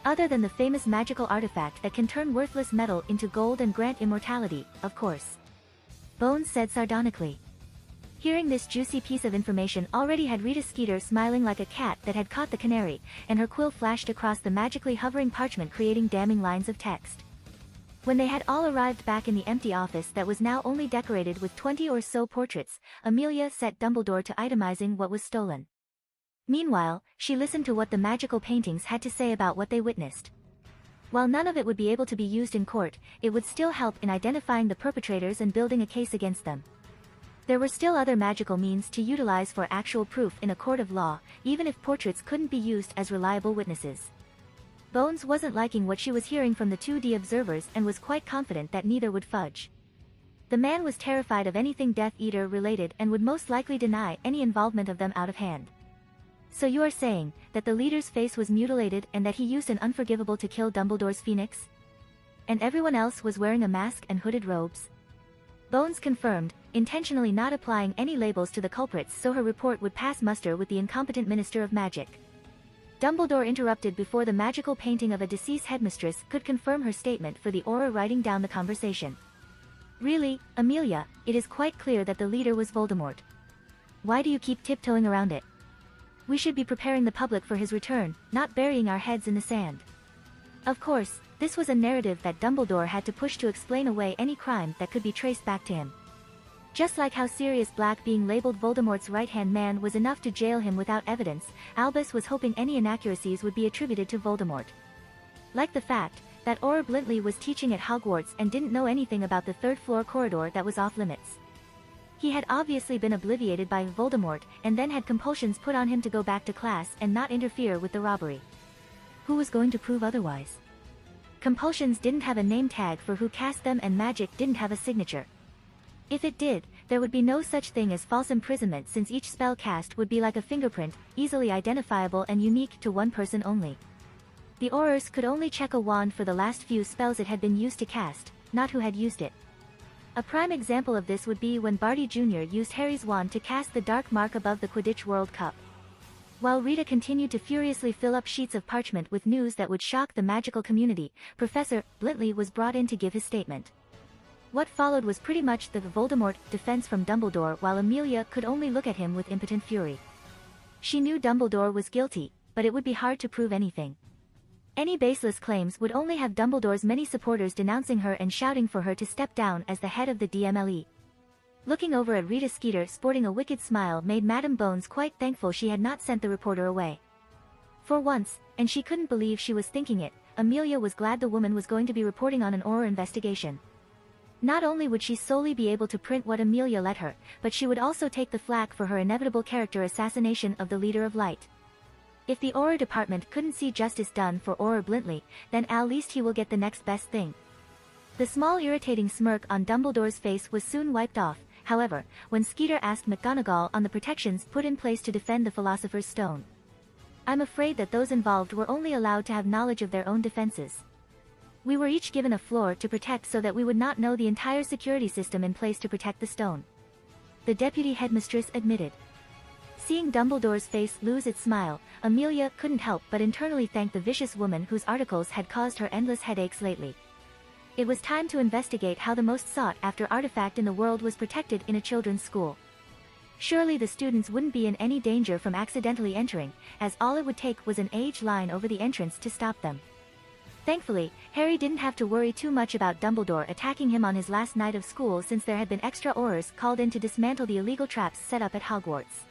Other than the famous magical artifact that can turn worthless metal into gold and grant immortality, of course. Bones said sardonically. Hearing this juicy piece of information already had Rita Skeeter smiling like a cat that had caught the canary, and her quill flashed across the magically hovering parchment, creating damning lines of text. When they had all arrived back in the empty office that was now only decorated with 20 or so portraits, Amelia set Dumbledore to itemizing what was stolen. Meanwhile, she listened to what the magical paintings had to say about what they witnessed. While none of it would be able to be used in court, it would still help in identifying the perpetrators and building a case against them. There were still other magical means to utilize for actual proof in a court of law, even if portraits couldn't be used as reliable witnesses. Bones wasn't liking what she was hearing from the 2D observers and was quite confident that neither would fudge. The man was terrified of anything Death Eater related and would most likely deny any involvement of them out of hand. So you are saying that the leader's face was mutilated and that he used an unforgivable to kill Dumbledore's phoenix? And everyone else was wearing a mask and hooded robes? Bones confirmed, intentionally not applying any labels to the culprits so her report would pass muster with the incompetent Minister of Magic. Dumbledore interrupted before the magical painting of a deceased headmistress could confirm her statement for the aura, writing down the conversation. Really, Amelia, it is quite clear that the leader was Voldemort. Why do you keep tiptoeing around it? We should be preparing the public for his return, not burying our heads in the sand. Of course, this was a narrative that Dumbledore had to push to explain away any crime that could be traced back to him. Just like how Sirius Black being labeled Voldemort's right-hand man was enough to jail him without evidence, Albus was hoping any inaccuracies would be attributed to Voldemort. Like the fact that Auror Blintley was teaching at Hogwarts and didn't know anything about the third-floor corridor that was off-limits. He had obviously been obliviated by Voldemort and then had compulsions put on him to go back to class and not interfere with the robbery. Who was going to prove otherwise? Compulsions didn't have a name tag for who cast them, and magic didn't have a signature. If it did, there would be no such thing as false imprisonment, since each spell cast would be like a fingerprint, easily identifiable and unique to one person only. The aurors could only check a wand for the last few spells it had been used to cast, not who had used it. A prime example of this would be when Barty Jr. used Harry's wand to cast the dark mark above the Quidditch World Cup. While Rita continued to furiously fill up sheets of parchment with news that would shock the magical community, Professor Blintley was brought in to give his statement. What followed was pretty much the Voldemort defense from Dumbledore, while Amelia could only look at him with impotent fury. She knew Dumbledore was guilty, but it would be hard to prove anything. Any baseless claims would only have Dumbledore's many supporters denouncing her and shouting for her to step down as the head of the DMLE. Looking over at Rita Skeeter sporting a wicked smile made Madame Bones quite thankful she had not sent the reporter away. For once, and she couldn't believe she was thinking it, Amelia was glad the woman was going to be reporting on an Auror investigation. Not only would she solely be able to print what Amelia let her, but she would also take the flak for her inevitable character assassination of the Leader of Light. If the Auror department couldn't see justice done for Auror Blintley, then at least he will get the next best thing. The small irritating smirk on Dumbledore's face was soon wiped off, however, when Skeeter asked McGonagall on the protections put in place to defend the Philosopher's Stone. I'm afraid that those involved were only allowed to have knowledge of their own defenses. We were each given a floor to protect so that we would not know the entire security system in place to protect the stone. The deputy headmistress admitted. Seeing Dumbledore's face lose its smile, Amelia couldn't help but internally thank the vicious woman whose articles had caused her endless headaches lately. It was time to investigate how the most sought-after artifact in the world was protected in a children's school. Surely the students wouldn't be in any danger from accidentally entering, as all it would take was an age line over the entrance to stop them. Thankfully, Harry didn't have to worry too much about Dumbledore attacking him on his last night of school, since there had been extra aurors called in to dismantle the illegal traps set up at Hogwarts.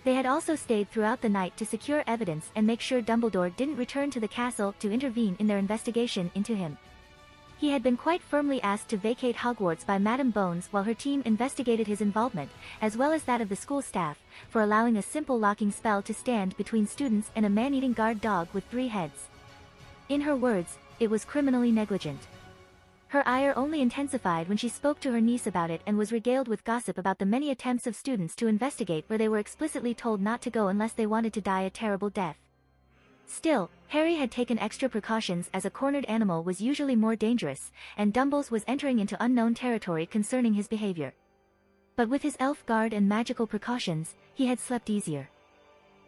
They had also stayed throughout the night to secure evidence and make sure Dumbledore didn't return to the castle to intervene in their investigation into him. He had been quite firmly asked to vacate Hogwarts by Madame Bones while her team investigated his involvement, as well as that of the school staff, for allowing a simple locking spell to stand between students and a man-eating guard dog with 3 heads. In her words, it was criminally negligent. Her ire only intensified when she spoke to her niece about it and was regaled with gossip about the many attempts of students to investigate where they were explicitly told not to go unless they wanted to die a terrible death. Still, Harry had taken extra precautions as a cornered animal was usually more dangerous, and Dumbles was entering into unknown territory concerning his behavior. But with his elf guard and magical precautions, he had slept easier.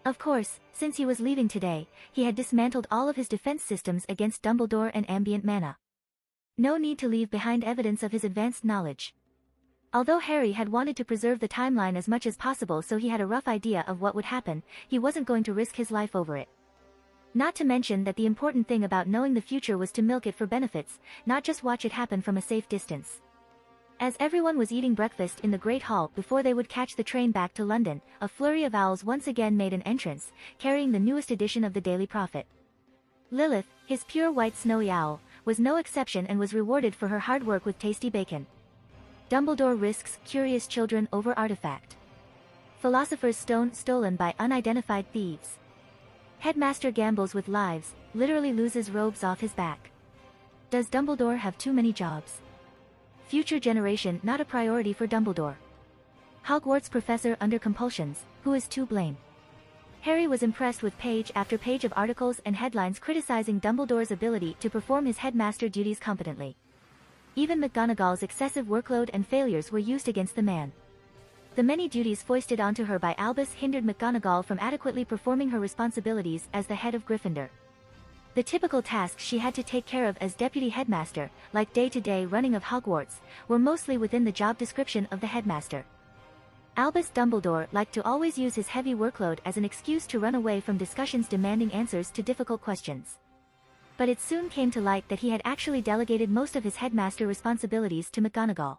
Of course, since he was leaving today, he had dismantled all of his defense systems against Dumbledore and ambient mana. No need to leave behind evidence of his advanced knowledge. Although Harry had wanted to preserve the timeline as much as possible so he had a rough idea of what would happen, he wasn't going to risk his life over it. Not to mention that the important thing about knowing the future was to milk it for benefits, not just watch it happen from a safe distance. As everyone was eating breakfast in the Great Hall before they would catch the train back to London, a flurry of owls once again made an entrance, carrying the newest edition of the Daily Prophet. Lilith, his pure white snowy owl, was no exception and was rewarded for her hard work with tasty bacon. Dumbledore risks curious children over artifact. Philosopher's Stone stolen by unidentified thieves. Headmaster gambles with lives, literally loses robes off his back. Does Dumbledore have too many jobs? Future generation not a priority for Dumbledore. Hogwarts professor under compulsions, who is to blame? Harry was impressed with page after page of articles and headlines criticizing Dumbledore's ability to perform his headmaster duties competently. Even McGonagall's excessive workload and failures were used against the man. The many duties foisted onto her by Albus hindered McGonagall from adequately performing her responsibilities as the head of Gryffindor. The typical tasks she had to take care of as deputy headmaster, like day-to-day running of Hogwarts, were mostly within the job description of the headmaster. Albus Dumbledore liked to always use his heavy workload as an excuse to run away from discussions demanding answers to difficult questions. But it soon came to light that he had actually delegated most of his headmaster responsibilities to McGonagall.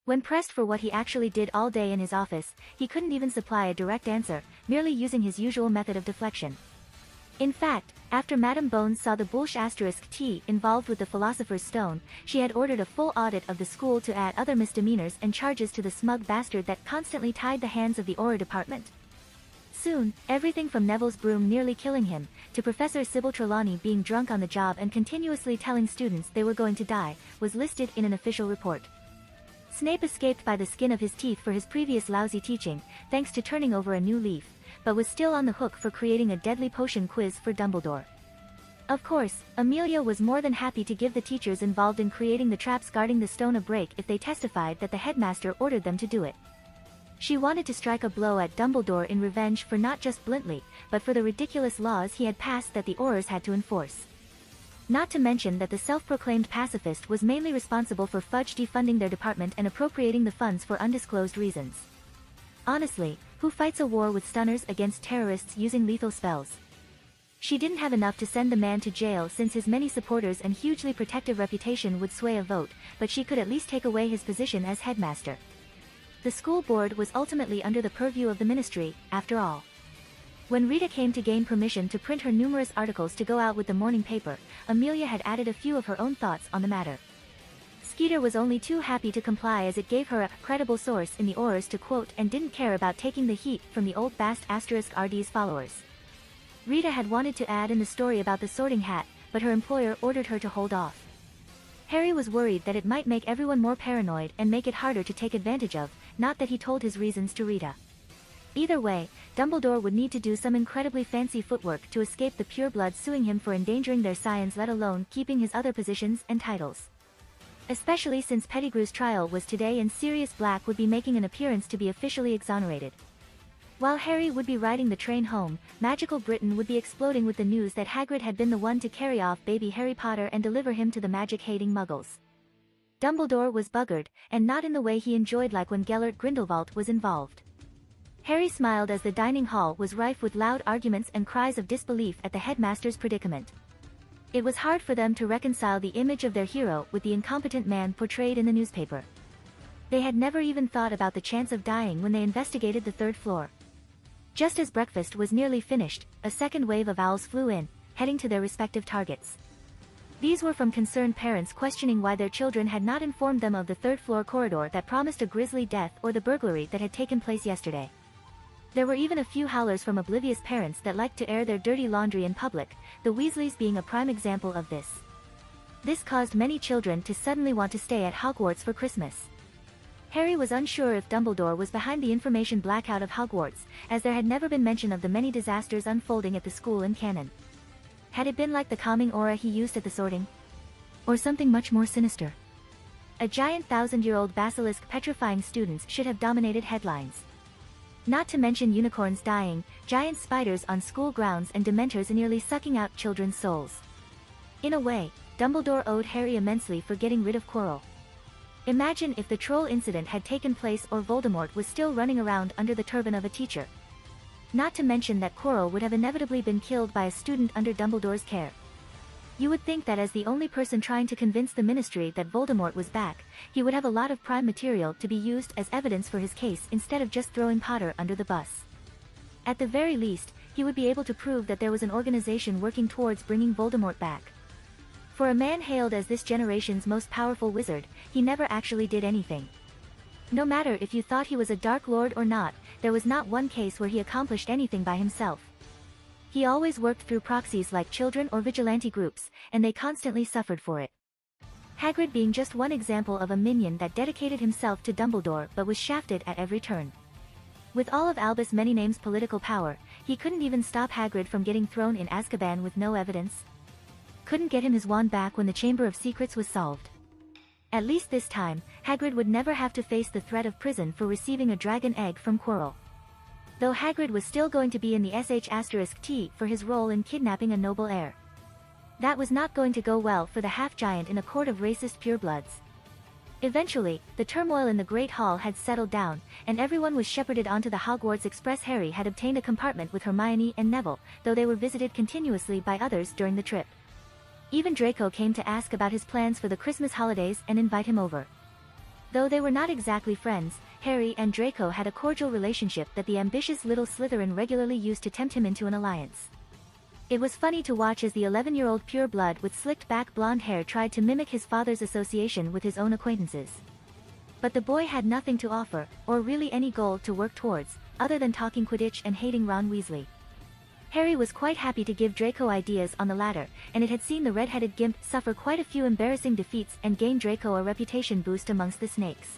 When pressed for what he actually did all day in his office, he couldn't even supply a direct answer, merely using his usual method of deflection. In fact, after Madame Bones saw the Bullsh *T involved with the Philosopher's Stone, she had ordered a full audit of the school to add other misdemeanors and charges to the smug bastard that constantly tied the hands of the Auror department. Soon, everything from Neville's broom nearly killing him, to Professor Sybil Trelawney being drunk on the job and continuously telling students they were going to die, was listed in an official report. Snape escaped by the skin of his teeth for his previous lousy teaching, thanks to turning over a new leaf, but was still on the hook for creating a deadly potion quiz for Dumbledore. Of course, Amelia was more than happy to give the teachers involved in creating the traps guarding the stone a break if they testified that the headmaster ordered them to do it. She wanted to strike a blow at Dumbledore in revenge for not just Blintley, but for the ridiculous laws he had passed that the Aurors had to enforce. Not to mention that the self-proclaimed pacifist was mainly responsible for Fudge defunding their department and appropriating the funds for undisclosed reasons. Honestly, who fights a war with stunners against terrorists using lethal spells? She didn't have enough to send the man to jail since his many supporters and hugely protective reputation would sway a vote, but she could at least take away his position as headmaster. The school board was ultimately under the purview of the ministry, after all. When Rita came to gain permission to print her numerous articles to go out with the morning paper, Amelia had added a few of her own thoughts on the matter. Skeeter was only too happy to comply as it gave her a credible source in the Aurors to quote and didn't care about taking the heat from the old Bast *RD's followers. Rita had wanted to add in the story about the sorting hat, but her employer ordered her to hold off. Harry was worried that it might make everyone more paranoid and make it harder to take advantage of, not that he told his reasons to Rita. Either way, Dumbledore would need to do some incredibly fancy footwork to escape the purebloods suing him for endangering their science, let alone keeping his other positions and titles. Especially since Pettigrew's trial was today and Sirius Black would be making an appearance to be officially exonerated. While Harry would be riding the train home, magical Britain would be exploding with the news that Hagrid had been the one to carry off baby Harry Potter and deliver him to the magic-hating muggles. Dumbledore was buggered, and not in the way he enjoyed, like when Gellert Grindelwald was involved. Harry smiled as the dining hall was rife with loud arguments and cries of disbelief at the headmaster's predicament. It was hard for them to reconcile the image of their hero with the incompetent man portrayed in the newspaper. They had never even thought about the chance of dying when they investigated the third floor. Just as breakfast was nearly finished, a second wave of owls flew in, heading to their respective targets. These were from concerned parents questioning why their children had not informed them of the third-floor corridor that promised a grisly death or the burglary that had taken place yesterday. There were even a few howlers from oblivious parents that liked to air their dirty laundry in public, the Weasleys being a prime example of this. This caused many children to suddenly want to stay at Hogwarts for Christmas. Harry was unsure if Dumbledore was behind the information blackout of Hogwarts, as there had never been mention of the many disasters unfolding at the school in canon. Had it been like the calming aura he used at the sorting? Or something much more sinister? A giant 1,000-year-old basilisk petrifying students should have dominated headlines. Not to mention unicorns dying, giant spiders on school grounds and dementors nearly sucking out children's souls. In a way, Dumbledore owed Harry immensely for getting rid of Quirrell. Imagine if the troll incident had taken place or Voldemort was still running around under the turban of a teacher. Not to mention that Quirrell would have inevitably been killed by a student under Dumbledore's care. You would think that as the only person trying to convince the Ministry that Voldemort was back, he would have a lot of prime material to be used as evidence for his case instead of just throwing Potter under the bus. At the very least, he would be able to prove that there was an organization working towards bringing Voldemort back. For a man hailed as this generation's most powerful wizard, he never actually did anything. No matter if you thought he was a Dark Lord or not, there was not one case where he accomplished anything by himself. He always worked through proxies like children or vigilante groups, and they constantly suffered for it. Hagrid being just one example of a minion that dedicated himself to Dumbledore but was shafted at every turn. With all of Albus Manyname's political power, he couldn't even stop Hagrid from getting thrown in Azkaban with no evidence. Couldn't get him his wand back when the Chamber of Secrets was solved. At least this time, Hagrid would never have to face the threat of prison for receiving a dragon egg from Quirrell. Though Hagrid was still going to be in the sh*t for his role in kidnapping a noble heir. That was not going to go well for the half-giant in a court of racist purebloods. Eventually, the turmoil in the Great Hall had settled down, and everyone was shepherded onto the Hogwarts Express. Harry had obtained a compartment with Hermione and Neville, though they were visited continuously by others during the trip. Even Draco came to ask about his plans for the Christmas holidays and invite him over. Though they were not exactly friends, Harry and Draco had a cordial relationship that the ambitious little Slytherin regularly used to tempt him into an alliance. It was funny to watch as the 11-year-old pureblood with slicked-back blonde hair tried to mimic his father's association with his own acquaintances. But the boy had nothing to offer, or really any goal to work towards, other than talking Quidditch and hating Ron Weasley. Harry was quite happy to give Draco ideas on the latter, and it had seen the red-headed gimp suffer quite a few embarrassing defeats and gain Draco a reputation boost amongst the snakes.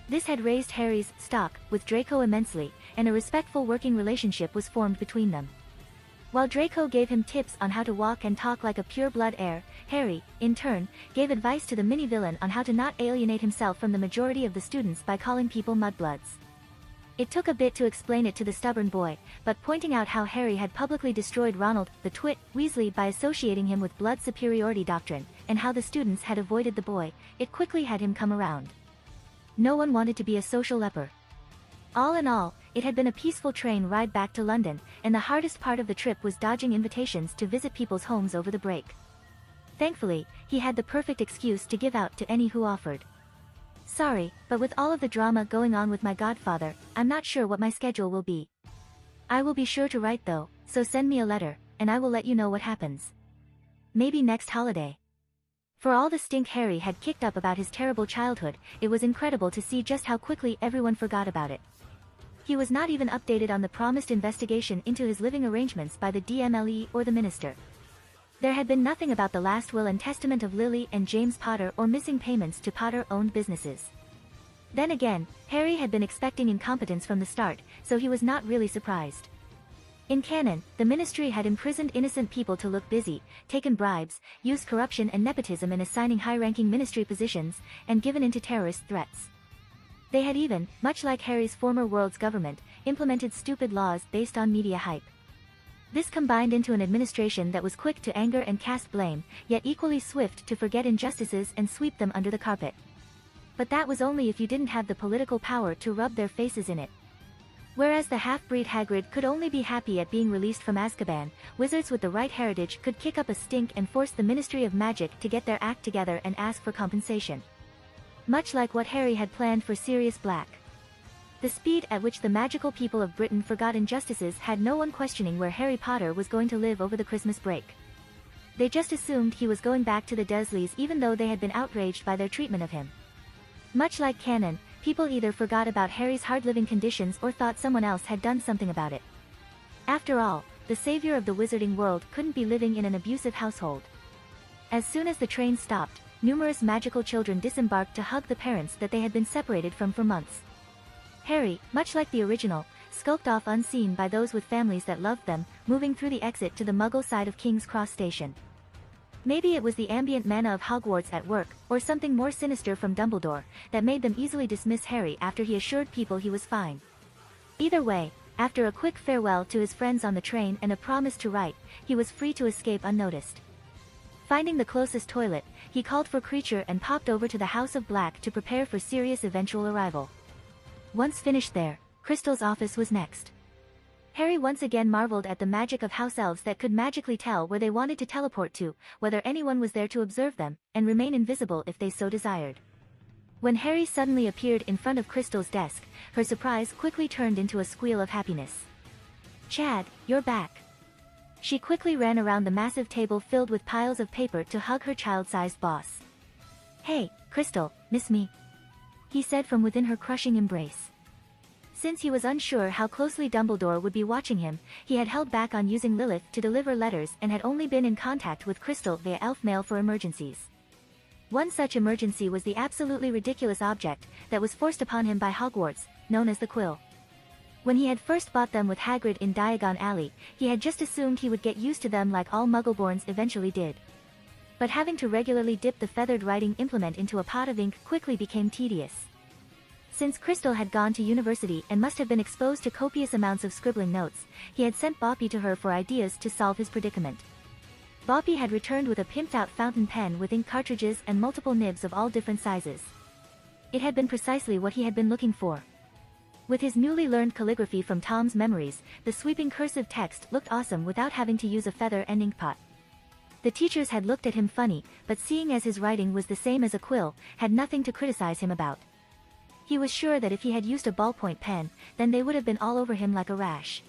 This had raised Harry's stock with Draco immensely, and a respectful working relationship was formed between them. While Draco gave him tips on how to walk and talk like a pure-blood heir, Harry, in turn, gave advice to the mini-villain on how to not alienate himself from the majority of the students by calling people mudbloods. It took a bit to explain it to the stubborn boy, but pointing out how Harry had publicly destroyed Ronald, the twit, Weasley by associating him with blood superiority doctrine, and how the students had avoided the boy, it quickly had him come around. No one wanted to be a social leper. All in all, it had been a peaceful train ride back to London, and the hardest part of the trip was dodging invitations to visit people's homes over the break. Thankfully, he had the perfect excuse to give out to any who offered. Sorry, but with all of the drama going on with my godfather, I'm not sure what my schedule will be. I will be sure to write though, so send me a letter, and I will let you know what happens. Maybe next holiday. For all the stink Harry had kicked up about his terrible childhood, it was incredible to see just how quickly everyone forgot about it. He was not even updated on the promised investigation into his living arrangements by the DMLE or the minister. There had been nothing about the last will and testament of Lily and James Potter or missing payments to Potter-owned businesses. Then again, Harry had been expecting incompetence from the start, so he was not really surprised. In canon, the ministry had imprisoned innocent people to look busy, taken bribes, used corruption and nepotism in assigning high-ranking ministry positions, and given in to terrorist threats. They had even, much like Harry's former world's government, implemented stupid laws based on media hype. This combined into an administration that was quick to anger and cast blame, yet equally swift to forget injustices and sweep them under the carpet. But that was only if you didn't have the political power to rub their faces in it. Whereas the half-breed Hagrid could only be happy at being released from Azkaban, wizards with the right heritage could kick up a stink and force the Ministry of Magic to get their act together and ask for compensation. Much like what Harry had planned for Sirius Black. The speed at which the magical people of Britain forgot injustices had no one questioning where Harry Potter was going to live over the Christmas break. They just assumed he was going back to the Dursleys even though they had been outraged by their treatment of him. Much like canon, people either forgot about Harry's hard living conditions or thought someone else had done something about it. After all, the savior of the wizarding world couldn't be living in an abusive household. As soon as the train stopped, numerous magical children disembarked to hug the parents that they had been separated from for months. Harry, much like the original, skulked off unseen by those with families that loved them, moving through the exit to the Muggle side of King's Cross Station. Maybe it was the ambient manna of Hogwarts at work, or something more sinister from Dumbledore, that made them easily dismiss Harry after he assured people he was fine. Either way, after a quick farewell to his friends on the train and a promise to write, he was free to escape unnoticed. Finding the closest toilet, he called for Creature and popped over to the House of Black to prepare for Sirius' eventual arrival. Once finished there, Crystal's office was next. Harry once again marveled at the magic of house elves that could magically tell where they wanted to teleport to, whether anyone was there to observe them, and remain invisible if they so desired. When Harry suddenly appeared in front of Crystal's desk, her surprise quickly turned into a squeal of happiness. "Chad, you're back." She quickly ran around the massive table filled with piles of paper to hug her child-sized boss. "Hey, Crystal, miss me?" he said from within her crushing embrace. Since he was unsure how closely Dumbledore would be watching him, he had held back on using Lilith to deliver letters and had only been in contact with Crystal via elf mail for emergencies. One such emergency was the absolutely ridiculous object that was forced upon him by Hogwarts, known as the quill. When he had first bought them with Hagrid in Diagon Alley, he had just assumed he would get used to them like all Muggleborns eventually did. But having to regularly dip the feathered writing implement into a pot of ink quickly became tedious. Since Crystal had gone to university and must have been exposed to copious amounts of scribbling notes, he had sent Boppy to her for ideas to solve his predicament. Boppy had returned with a pimped-out fountain pen with ink cartridges and multiple nibs of all different sizes. It had been precisely what he had been looking for. With his newly learned calligraphy from Tom's memories, the sweeping cursive text looked awesome without having to use a feather and inkpot. The teachers had looked at him funny, but seeing as his writing was the same as a quill, had nothing to criticize him about. He was sure that if he had used a ballpoint pen, then they would have been all over him like a rash.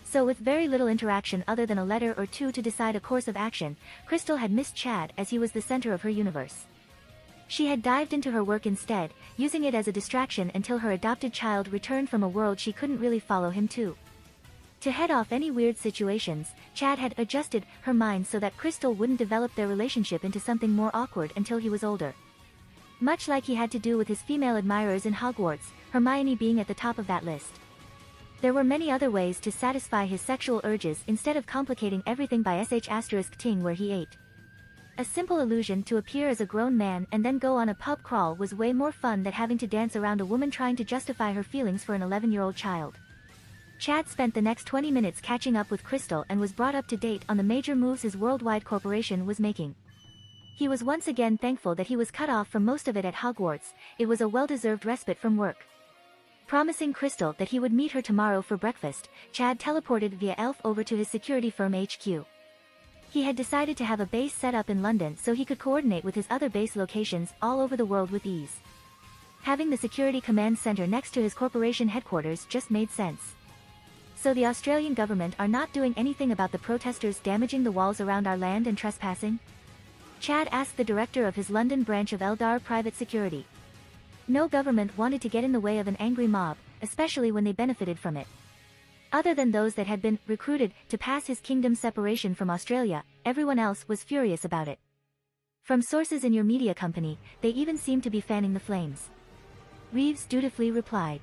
So with very little interaction other than a letter or two to decide a course of action, Crystal had missed Chad as he was the center of her universe. She had dived into her work instead, using it as a distraction until her adopted child returned from a world she couldn't really follow him to. To head off any weird situations, Chad had adjusted her mind so that Crystal wouldn't develop their relationship into something more awkward until he was older. Much like he had to do with his female admirers in Hogwarts, Hermione being at the top of that list. There were many other ways to satisfy his sexual urges instead of complicating everything by **ting where he ate. A simple illusion to appear as a grown man and then go on a pub crawl was way more fun than having to dance around a woman trying to justify her feelings for an 11-year-old child. Chad spent the next 20 minutes catching up with Crystal and was brought up to date on the major moves his worldwide corporation was making. He was once again thankful that he was cut off from most of it at Hogwarts. It was a well-deserved respite from work. Promising Crystal that he would meet her tomorrow for breakfast, Chad teleported via elf over to his security firm HQ. He had decided to have a base set up in London so he could coordinate with his other base locations all over the world with ease. Having the security command center next to his corporation headquarters just made sense. So the Australian government are not doing anything about the protesters damaging the walls around our land and trespassing? Chad asked the director of his London branch of Eldar Private Security. No government wanted to get in the way of an angry mob, especially when they benefited from it. Other than those that had been recruited to pass his kingdom's separation from Australia, everyone else was furious about it. From sources in your media company, they even seemed to be fanning the flames. Reeves dutifully replied.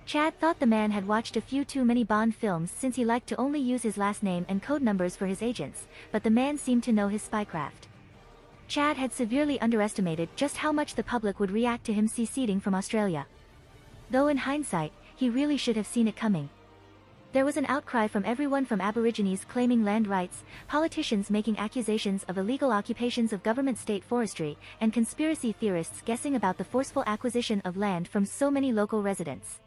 Chad thought the man had watched a few too many Bond films since he liked to only use his last name and code numbers for his agents, but the man seemed to know his spycraft. Chad had severely underestimated just how much the public would react to him seceding from Australia. Though in hindsight, he really should have seen it coming. There was an outcry from everyone from Aborigines claiming land rights, politicians making accusations of illegal occupations of government state forestry, and conspiracy theorists guessing about the forceful acquisition of land from so many local residents.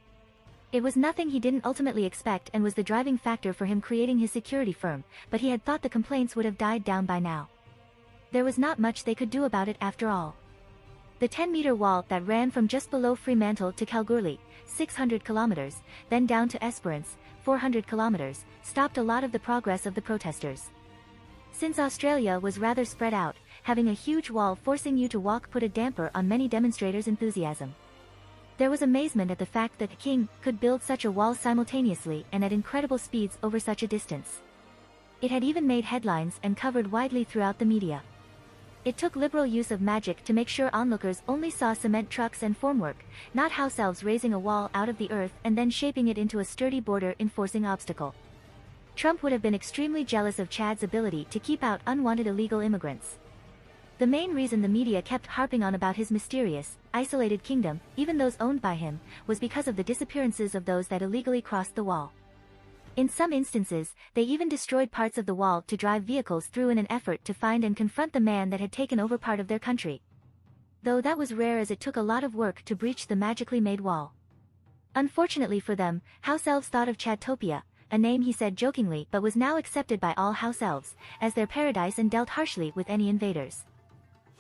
It was nothing he didn't ultimately expect and was the driving factor for him creating his security firm, but he had thought the complaints would have died down by now. There was not much they could do about it after all. The 10-meter wall that ran from just below Fremantle to Kalgoorlie, 600 kilometers, then down to Esperance, 400 kilometers, stopped a lot of the progress of the protesters. Since Australia was rather spread out, having a huge wall forcing you to walk put a damper on many demonstrators' enthusiasm. There was amazement at the fact that the king could build such a wall simultaneously and at incredible speeds over such a distance. It had even made headlines and covered widely throughout the media. It took liberal use of magic to make sure onlookers only saw cement trucks and formwork, not house elves raising a wall out of the earth and then shaping it into a sturdy border enforcing obstacle. Trump would have been extremely jealous of Chad's ability to keep out unwanted illegal immigrants. The main reason the media kept harping on about his mysterious, isolated kingdom, even those owned by him, was because of the disappearances of those that illegally crossed the wall. In some instances, they even destroyed parts of the wall to drive vehicles through in an effort to find and confront the man that had taken over part of their country. Though that was rare as it took a lot of work to breach the magically made wall. Unfortunately for them, house elves thought of Chadtopia, a name he said jokingly but was now accepted by all house elves, as their paradise and dealt harshly with any invaders.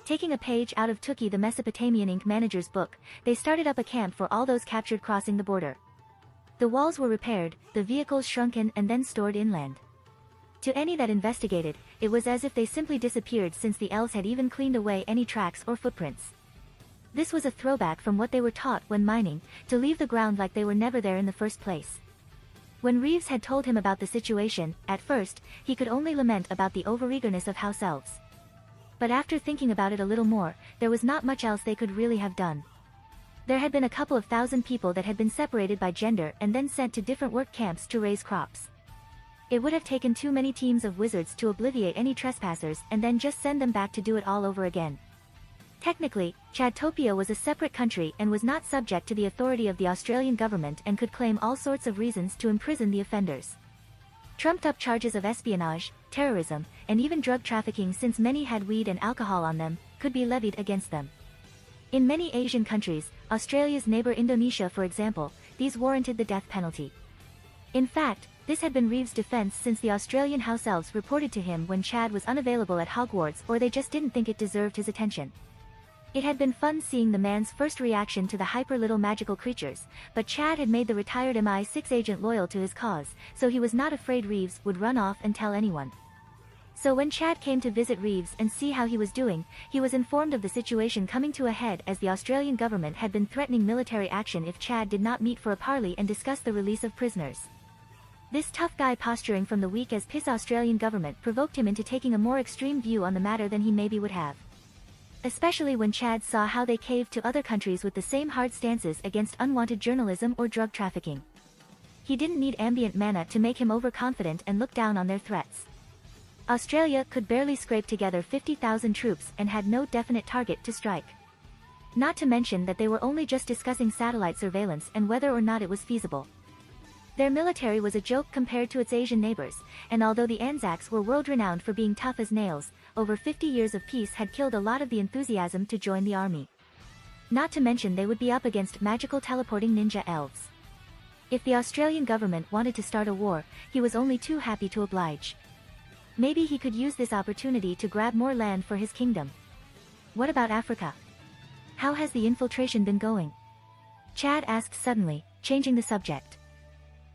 Taking a page out of Tookie the Mesopotamian ink manager's book, they started up a camp for all those captured crossing the border. The walls were repaired, the vehicles shrunken and then stored inland. To any that investigated, it was as if they simply disappeared since the elves had even cleaned away any tracks or footprints. This was a throwback from what they were taught when mining, to leave the ground like they were never there in the first place. When Reeves had told him about the situation, at first, he could only lament about the overeagerness of house elves. But after thinking about it a little more, there was not much else they could really have done. There had been a couple of thousand people that had been separated by gender and then sent to different work camps to raise crops. It would have taken too many teams of wizards to obliviate any trespassers and then just send them back to do it all over again. Technically, Chadtopia was a separate country and was not subject to the authority of the Australian government and could claim all sorts of reasons to imprison the offenders. Trumped-up charges of espionage, terrorism, and even drug trafficking, since many had weed and alcohol on them, could be levied against them. In many Asian countries, Australia's neighbor Indonesia for example, these warranted the death penalty. In fact, this had been Reeves' defense since the Australian house elves reported to him when Chad was unavailable at Hogwarts, or they just didn't think it deserved his attention. It had been fun seeing the man's first reaction to the hyper-little magical creatures, but Chad had made the retired MI6 agent loyal to his cause, so he was not afraid Reeves would run off and tell anyone. So when Chad came to visit Reeves and see how he was doing, he was informed of the situation coming to a head, as the Australian government had been threatening military action if Chad did not meet for a parley and discuss the release of prisoners. This tough guy posturing from the weak as piss Australian government provoked him into taking a more extreme view on the matter than he maybe would have. Especially when Chad saw how they caved to other countries with the same hard stances against unwanted journalism or drug trafficking. He didn't need ambient mana to make him overconfident and look down on their threats. Australia could barely scrape together 50,000 troops and had no definite target to strike. Not to mention that they were only just discussing satellite surveillance and whether or not it was feasible. Their military was a joke compared to its Asian neighbors, and although the Anzacs were world-renowned for being tough as nails, over 50 years of peace had killed a lot of the enthusiasm to join the army. Not to mention they would be up against magical teleporting ninja elves. If the Australian government wanted to start a war, he was only too happy to oblige. Maybe he could use this opportunity to grab more land for his kingdom. What about Africa? How has the infiltration been going? Chad asked suddenly, changing the subject.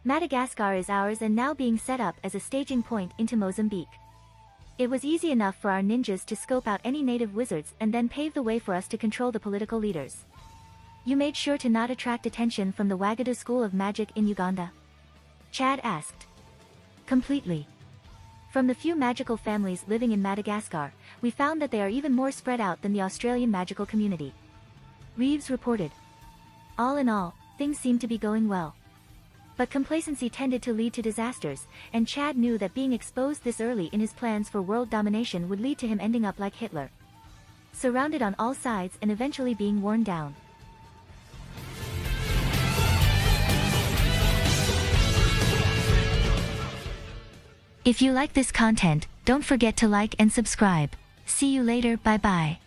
Madagascar is ours and now being set up as a staging point into Mozambique. It was easy enough for our ninjas to scope out any native wizards and then pave the way for us to control the political leaders. You made sure to not attract attention from the Wagadu School of Magic in Uganda? Chad asked. Completely. From the few magical families living in Madagascar, we found that they are even more spread out than the Australian magical community. Reeves reported. All in all, things seemed to be going well. But complacency tended to lead to disasters, and Chad knew that being exposed this early in his plans for world domination would lead to him ending up like Hitler. Surrounded on all sides and eventually being worn down. If you like this content, don't forget to like and subscribe. See you later, bye bye.